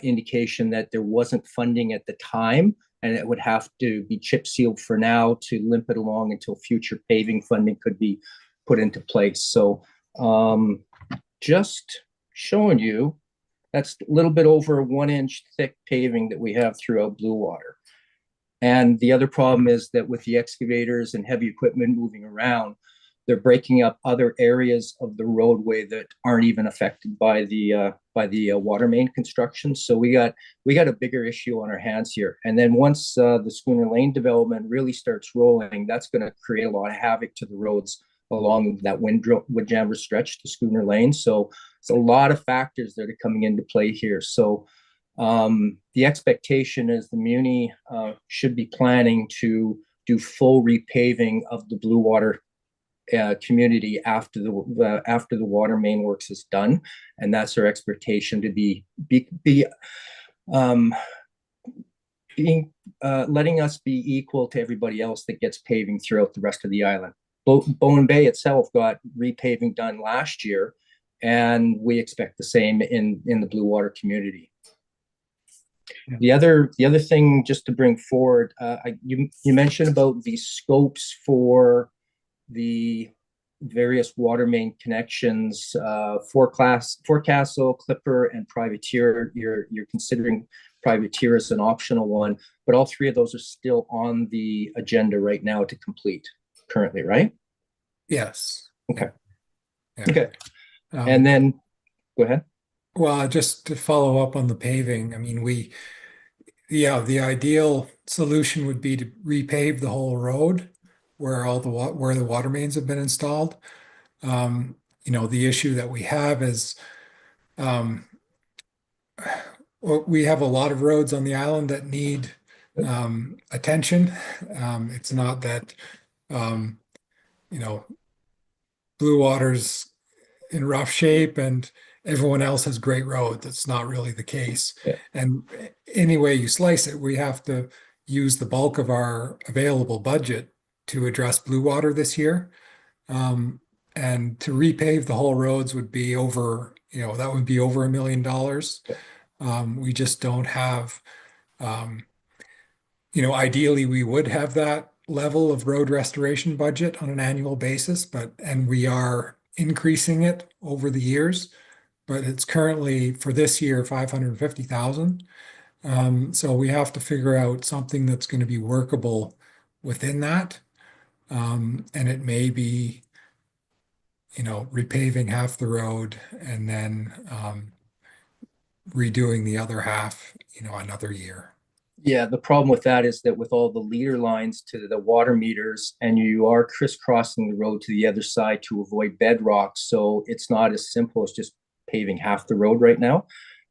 indication that there wasn't funding at the time, and it would have to be chip sealed for now to limp it along until future paving funding could be put into place. So just showing you, that's a little bit over 1 inch thick paving that we have throughout Bluewater. And the other problem is that with the excavators and heavy equipment moving around, they're breaking up other areas of the roadway that aren't even affected by the water main construction. So we got a bigger issue on our hands here. And then once the Schooner Lane development really starts rolling, that's going to create a lot of havoc to the roads along that Windjammer stretch to Schooner Lane. So it's a lot of factors that are coming into play here. So the expectation is the Muni should be planning to do full repaving of the Bluewater community after the water main works is done, and that's our expectation to be letting us be equal to everybody else that gets paving throughout the rest of the island. Bowen Bay itself got repaving done last year, and we expect the same in the Bluewater community. The other thing just to bring forward, you mentioned about the scopes for the various water main connections, Forecastle, Clipper, and Privateer. You're considering Privateer as an optional one, but all three of those are still on the agenda right now to complete currently, right? Yes. Okay. Yeah. Okay. And then, go ahead. Well, just to follow up on the paving, I mean, the ideal solution would be to repave the whole road where where the water mains have been installed. The issue that we have is we have a lot of roads on the island that need attention. It's not that Bluewater's in rough shape and everyone else has great roads. That's not really the case. Yeah. And any way you slice it, we have to use the bulk of our available budget to address Bluewater this year. And to repave the whole roads would be over, that would be over $1 million. We just don't have, ideally we would have that level of road restoration budget on an annual basis, and we are increasing it over the years, but it's currently for this year, 550,000. So we have to figure out something that's going to be workable within that. And it may be, repaving half the road and then redoing the other half, another year. Yeah, the problem with that is that with all the leader lines to the water meters, and you are crisscrossing the road to the other side to avoid bedrock. So it's not as simple as just paving half the road right now,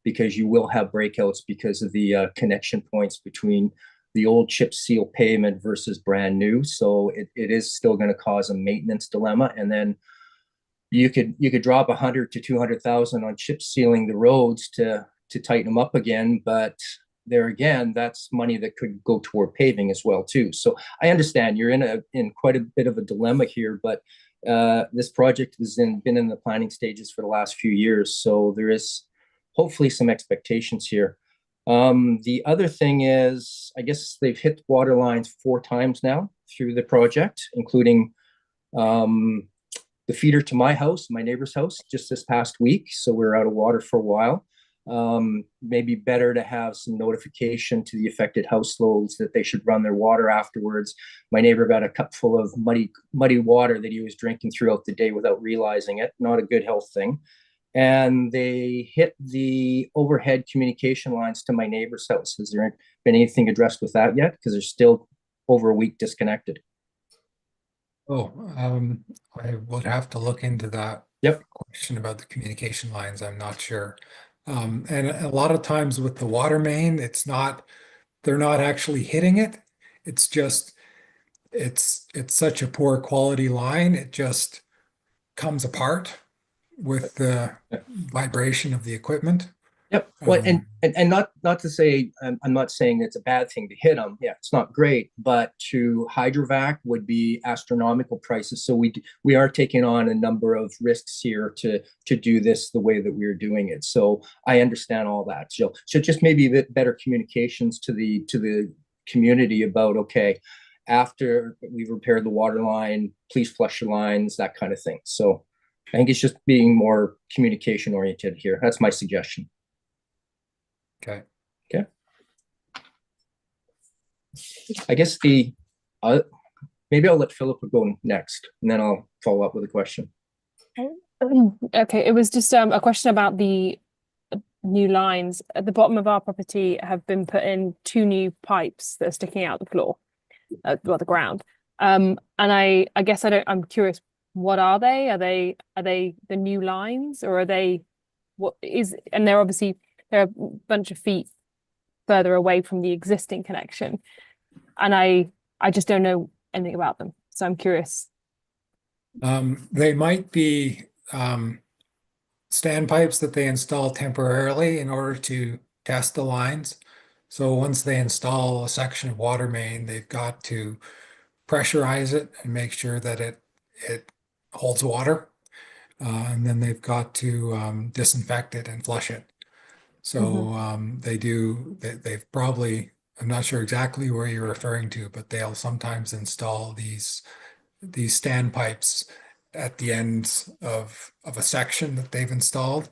because you will have breakouts because of the connection points between the old chip seal pavement versus brand new. So it is still going to cause a maintenance dilemma. And then you could drop 100 to 200,000 on chip sealing the roads to tighten them up again, but there again, that's money that could go toward paving as well too. So I understand you're in quite a bit of a dilemma here, but this project has been in the planning stages for the last few years, so there is hopefully some expectations here. The other thing is, I guess they've hit water lines 4 times now through the project, including the feeder to my house, my neighbor's house, just this past week. So we're out of water for a while. Maybe better to have some notification to the affected households that they should run their water afterwards. My neighbor got a cup full of muddy water that he was drinking throughout the day without realizing it. Not a good health thing. And they hit the overhead communication lines to my neighbor's house. Has there been anything addressed with that yet? Because they're still over a week disconnected. Oh, I would have to look into that. Yep. Question about the communication lines. I'm not sure. And a lot of times with the water main, they're not actually hitting it. It's just, it's such a poor quality line. It just comes apart with the vibration of the equipment. Yep. Well, and not to say, I'm not saying it's a bad thing to hit them. Yeah, it's not great, but to hydrovac would be astronomical prices. So we are taking on a number of risks here to do this the way that we're doing it. So I understand all that. So just maybe a bit better communications to the community about, okay, after we've repaired the water line, please flush your lines, that kind of thing. So I think it's just being more communication oriented here. That's my suggestion. Okay. Okay. I guess maybe I'll let Philippa go next, and then I'll follow up with a question. Okay, it was just a question about the new lines. At the bottom of our property have been put in 2 new pipes that are sticking out the floor, well, the ground. And I guess I'm curious, what are they? Are they the new lines, or are they and they're a bunch of feet further away from the existing connection, and I just don't know anything about them, so I'm curious. They might be standpipes that they install temporarily in order to test the lines. So once they install a section of water main, they've got to pressurize it and make sure that it holds water. And then they've got to disinfect it and flush it. So they've probably, I'm not sure exactly where you're referring to, but they'll sometimes install these standpipes at the ends of a section that they've installed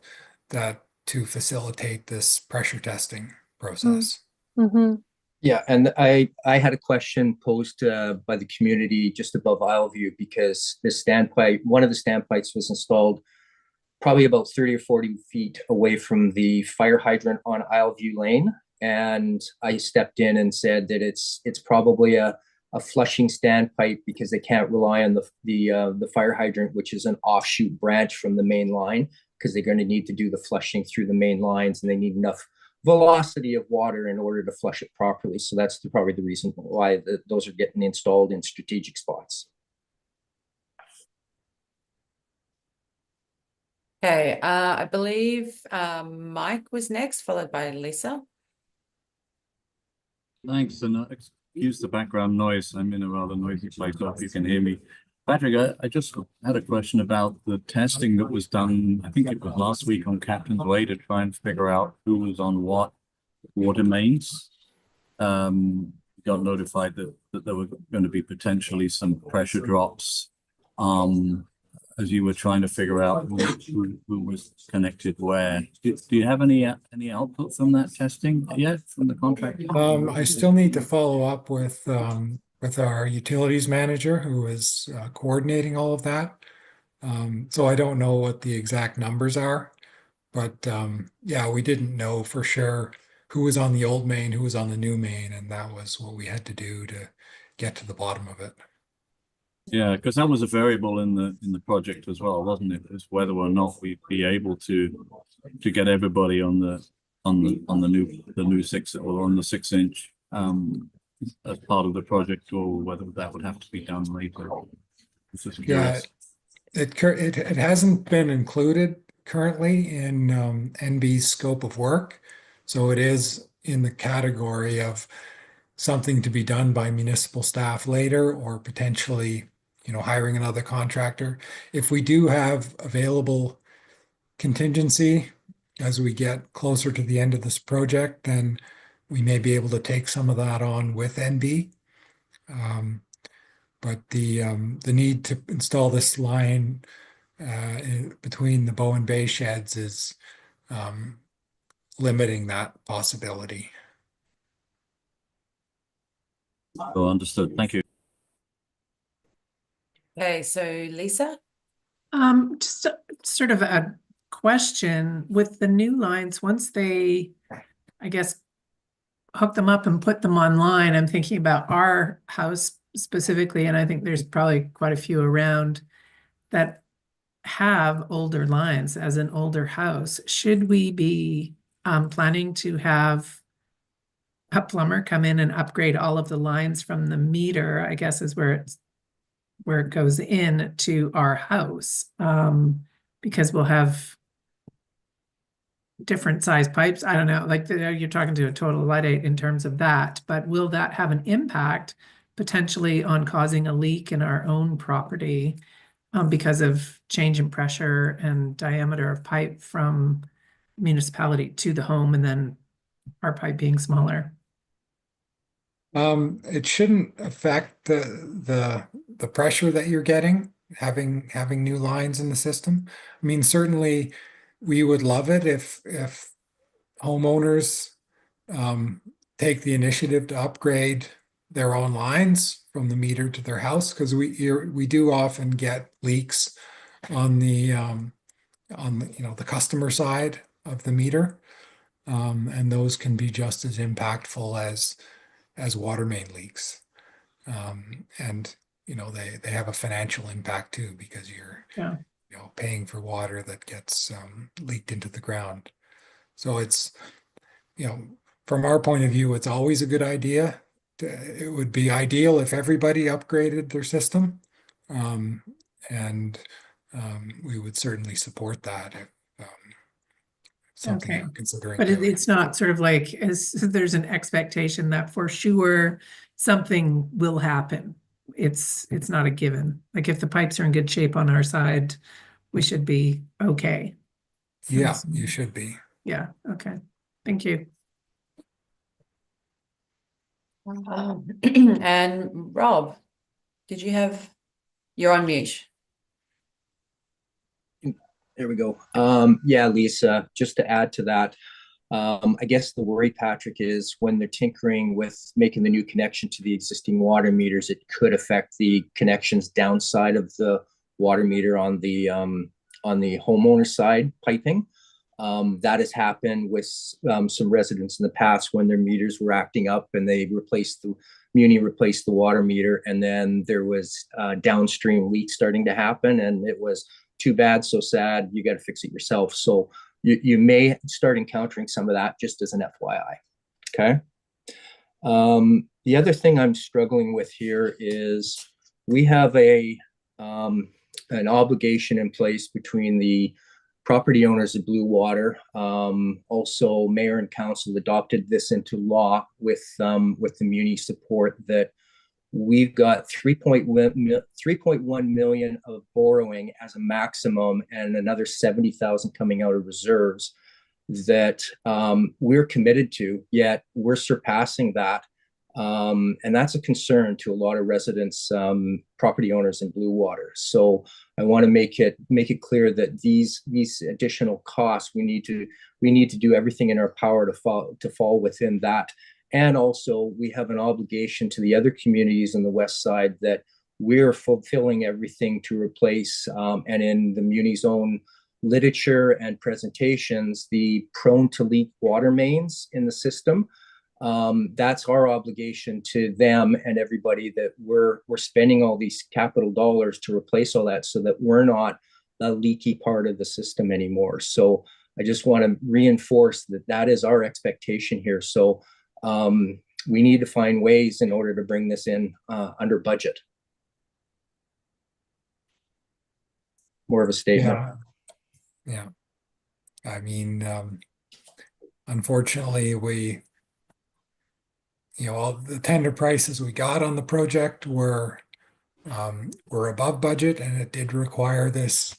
to facilitate this pressure testing process. Mm-hmm. Yeah, and I had a question posed by the community just above Isleview, because one of the standpipes was installed probably about 30 or 40 feet away from the fire hydrant on Isleview Lane. And I stepped in and said that it's probably a flushing standpipe, because they can't rely on the fire hydrant, which is an offshoot branch from the main line, because they're going to need to do the flushing through the main lines, and they need enough velocity of water in order to flush it properly. So that's probably the reason why those are getting installed in strategic spots. Okay, I believe Mike was next, followed by Lisa. Thanks, and excuse the background noise. I'm in a rather noisy place, so if you can hear me. Patrick, I just had a question about the testing that was done, I think it was last week on Captain's Way, to try and figure out who was on what water mains. Got notified that there were going to be potentially some pressure drops as you were trying to figure out who was connected where. Do you have any output from that testing yet from the contractor? I still need to follow up with our utilities manager, who is coordinating all of that. So I don't know what the exact numbers are, but yeah, we didn't know for sure who was on the old main, who was on the new main, and that was what we had to do to get to the bottom of it. Yeah, because that was a variable in the project as well, wasn't it? Is whether or not we'd be able to get everybody on the new 6 or on the 6-inch as part of the project, or whether that would have to be done later. Just Yeah, curious. it hasn't been included currently in NB's scope of work, so it is in the category of something to be done by municipal staff later, or potentially, hiring another contractor. If we do have available contingency as we get closer to the end of this project, then we may be able to take some of that on with NB. But the need to install this line between the Bowen Bay sheds is limiting that possibility. Oh, understood. Thank you. Okay, so Lisa? Just sort of a question with the new lines, once they, I guess, hook them up and put them online, I'm thinking about our house specifically, and I think there's probably quite a few around that have older lines as an older house. Should we be planning to have a plumber come in and upgrade all of the lines from the meter, I guess is where it goes in to our house, because we'll have different size pipes. I don't know, like you're talking to a total Luddite in terms of that, but will that have an impact potentially on causing a leak in our own property because of change in pressure and diameter of pipe from municipality to the home, and then our pipe being smaller? It shouldn't affect the pressure that you're getting, having new lines in the system. I mean, certainly we would love it if homeowners take the initiative to upgrade their own lines from the meter to their house, because we do often get leaks on the the customer side of the meter, and those can be just as impactful as water main leaks. And they have a financial impact too, because you're paying for water that gets leaked into the ground. So it's, from our point of view, it's always a good idea. It would be ideal if everybody upgraded their system. And we would certainly support that if something Okay. you're considering But doing. it's not sort of like there's an expectation that for sure something will happen. It's not a given. Like if the pipes are in good shape on our side, we should be okay. Yeah, you should be. Yeah, okay. Thank you. And Rob, you're on mute. There we go. Yeah, Lisa, just to add to that, I guess the worry, Patrick, is when they're tinkering with making the new connection to the existing water meters, it could affect the connections downside of the water meter on the homeowner side piping. That has happened with some residents in the past when their meters were acting up and they Muni replaced the water meter, and then there was downstream leaks starting to happen, and it was too bad, so sad, you got to fix it yourself. So you may start encountering some of that, just as an FYI. Okay. The other thing I'm struggling with here is we have an obligation in place between the property owners of Bluewater. Also, mayor and council adopted this into law with the Muni support, that we've got 3.1 million of borrowing as a maximum, and another 70,000 coming out of reserves that we're committed to, yet we're surpassing that. And that's a concern to a lot of residents, property owners in Bluewater. So I want to make it clear that these additional costs, we need to do everything in our power to fall within that. And also, we have an obligation to the other communities on the west side that we're fulfilling everything to replace, and in the Muni's own literature and presentations, the prone to leak water mains in the system. That's our obligation to them and everybody, that we're spending all these capital dollars to replace all that, so that we're not a leaky part of the system anymore. So I just want to reinforce that that is our expectation here. So we need to find ways in order to bring this in under budget. More of a statement. Yeah. I mean, unfortunately, all the tender prices we got on the project were above budget, and it did require this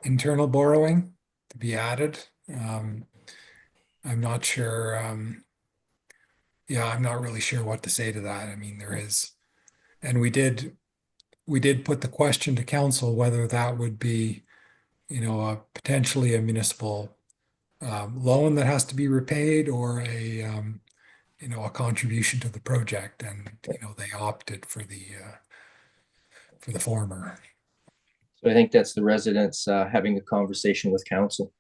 internal borrowing to be added. I'm not sure. I'm not really sure what to say to that. I mean, and we did put the question to council whether that would be, potentially a municipal loan that has to be repaid, or a contribution to the project, and they opted for the former. So I think that's the residents having a conversation with council.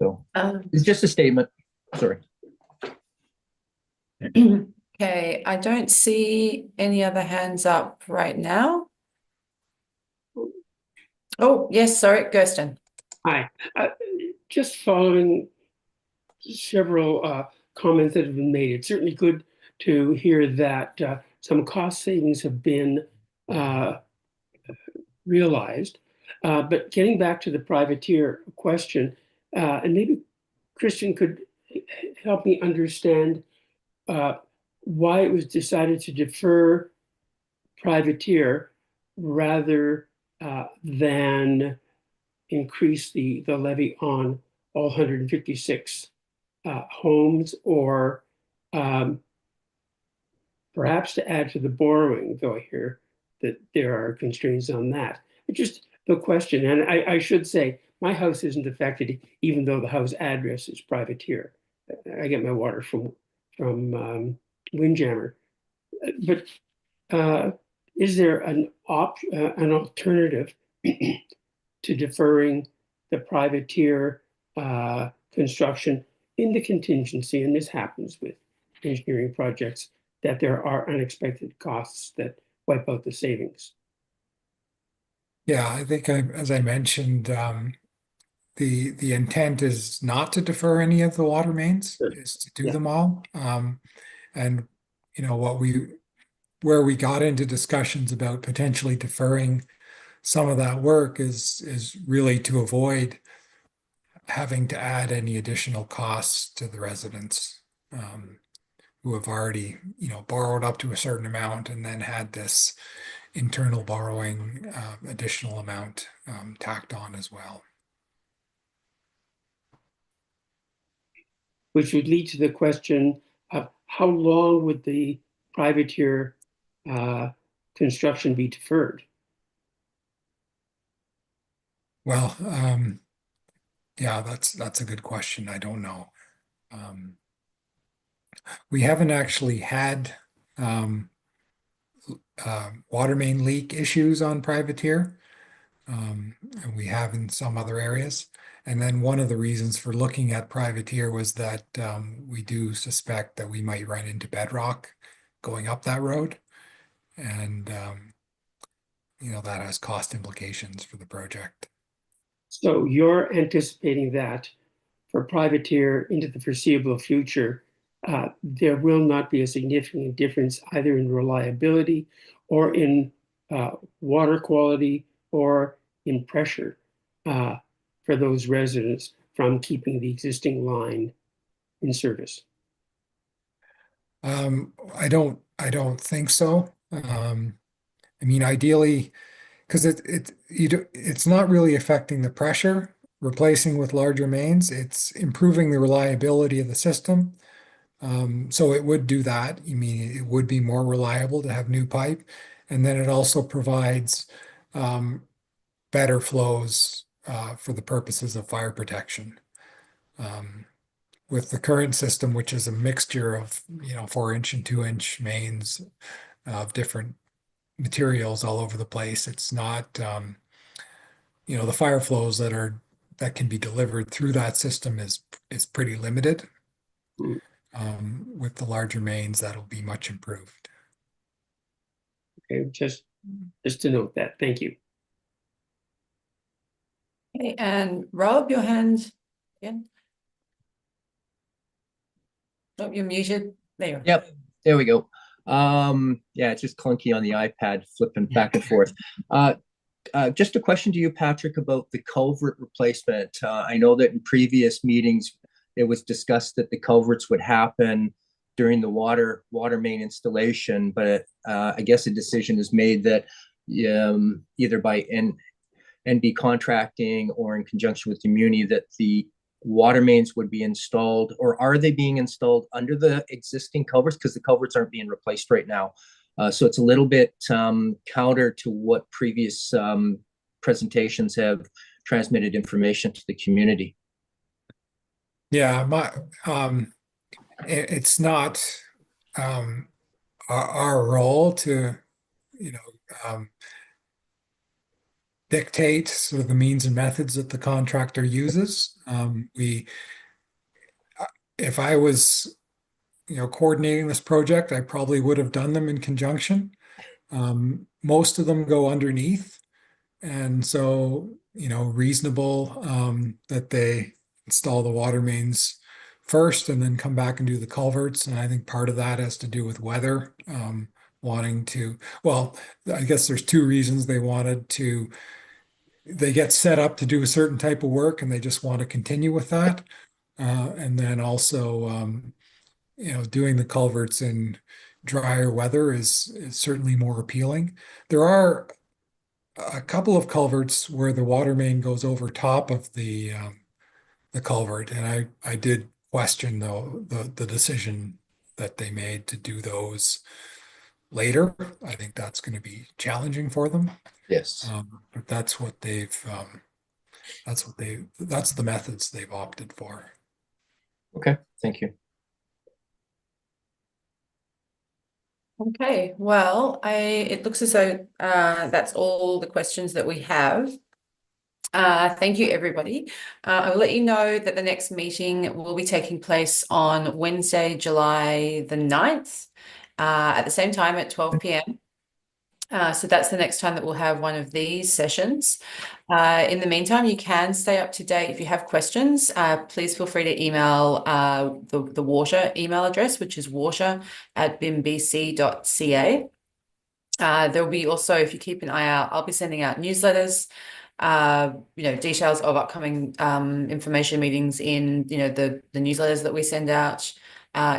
So it's just a statement. Sorry. Okay, I don't see any other hands up right now. Oh, yes, sorry, Gersten. Hi, just following several comments that have been made. It's certainly good to hear that some cost savings have been realized. But getting back to the privateer question, and maybe Christian could help me understand why it was decided to defer privateer rather than increase the levy on all 156 homes, or perhaps to add to the borrowing, though I hear that there are constraints on that. It's just the question, and I should say, my house isn't affected, even though the house address is privateer. I get my water from Windjammer. But is there an alternative to deferring the privateer construction in the contingency, and this happens with engineering projects, that there are unexpected costs that wipe out the savings? Yeah, I think as I mentioned, the intent is not to defer any of the water mains, is to do them all. And where we got into discussions about potentially deferring some of that work is really to avoid having to add any additional costs to the residents who have already, borrowed up to a certain amount and then had this internal borrowing additional amount tacked on as well. Which would lead to the question of how long would the privateer construction be deferred? Well, yeah, that's a good question. I don't know. We haven't actually had water main leak issues on privateer. And we have in some other areas. And then one of the reasons for looking at privateer was that we do suspect that we might run into bedrock going up that road. And, that has cost implications for the project. So you're anticipating that for privateer into the foreseeable future, there will not be a significant difference either in reliability or in water quality or in pressure for those residents from keeping the existing line in service? I don't think so. I mean, ideally, because it's not really affecting the pressure, replacing with larger mains. It's improving the reliability of the system. So it would do that. I mean, it would be more reliable to have new pipe. And then it also provides better flows for the purposes of fire protection. With the current system, which is a mixture of 4-inch and 2-inch mains of different materials all over the place. It's not, you know, the fire flows that can be delivered through that system is pretty limited. Mm. With the larger mains, that'll be much improved. Okay, just to note that. Thank you. Okay, and Rob, your hand again. Oh, you're muted. There you are. Yep, there we go. Yeah, it's just clunky on the iPad, flipping back and forth. Just a question to you, Patrick, about the culvert replacement. I know that in previous meetings, it was discussed that the culverts would happen during the water main installation, but I guess a decision is made that either by NB contracting or in conjunction with the Muni, that the water mains would be installed, or are they being installed under the existing culverts? Because the culverts aren't being replaced right now. So it's a little bit counter to what previous presentations have transmitted information to the community. Yeah, it's not our role to, you know, dictate sort of the means and methods that the contractor uses. If I was, you know, coordinating this project, I probably would have done them in conjunction. Most of them go underneath, and so, you know, reasonable that they install the water mains first and then come back and do the culverts. And I think part of that has to do with weather, wanting to, well, I guess there's two reasons they get set up to do a certain type of work and they just want to continue with that. And then also, you know, doing the culverts in drier weather is certainly more appealing. There are a couple of culverts where the water main goes over top of the culvert, and I did question the decision that they made to do those later. I think that's going to be challenging for them. Yes. But that's the methods they've opted for. Okay, thank you. Okay, well, it looks as though that's all the questions that we have. Thank you, everybody. I will let you know that the next meeting will be taking place on Wednesday, July the 9th, at the same time at 12 p.m. So that's the next time that we'll have one of these sessions. In the meantime, you can stay up to date. If you have questions, please feel free to email the Water email address, which is water@bimbc.ca. There'll be also, if you keep an eye out, I'll be sending out newsletters, you know, details of upcoming information meetings in, you know, the newsletters that we send out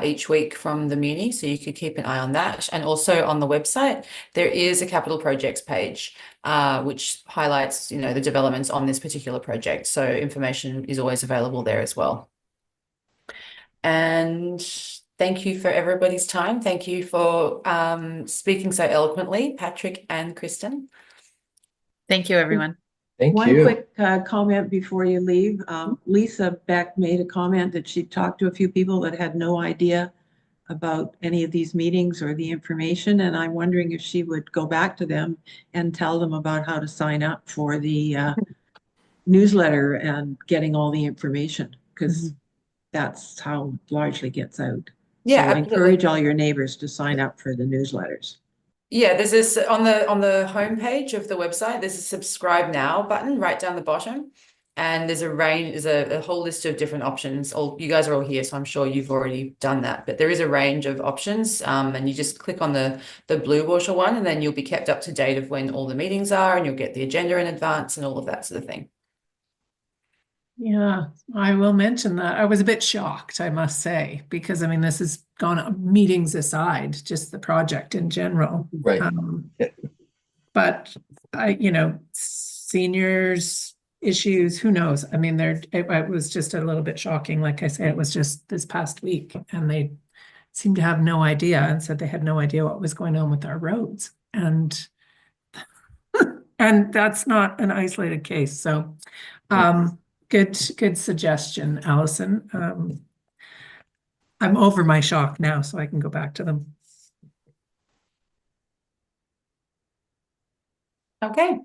each week from the Muni, so you could keep an eye on that. And also on the website, there is a capital projects page, which highlights, you know, the developments on this particular project. So information is always available there as well. And thank you for everybody's time. Thank you for speaking so eloquently, Patrick and Kristen. Thank you, everyone. Thank One you. quick comment before you leave. Lisa Beck made a comment that she talked to a few people that had no idea about any of these meetings or the information, and I'm wondering if she would go back to them and tell them about how to sign up for the newsletter and getting all the information, because that's how it largely gets out. Yeah, so I absolutely. encourage all your neighbors to sign up for the newsletters. Yeah, there's this on the homepage of the website, there's a subscribe now button right down the bottom. And there's a whole list of different options. You guys are all here, so I'm sure you've already done that. But there is a range of options, and you just click on the Bluewater one, and then you'll be kept up to date of when all the meetings are, and you'll get the agenda in advance and all of that sort of thing. Yeah, I will mention that. I was a bit shocked, I must say, because I mean, this has gone up, meetings aside, just the project in general. Right. But you know, seniors issues, who knows? I mean, it was just a little bit shocking. Like I say, it was just this past week, and they seemed to have no idea and said they had no idea what was going on with our roads. And that's not an isolated case. So good suggestion, Allison. I'm over my shock now, so I can go back to them. Okay,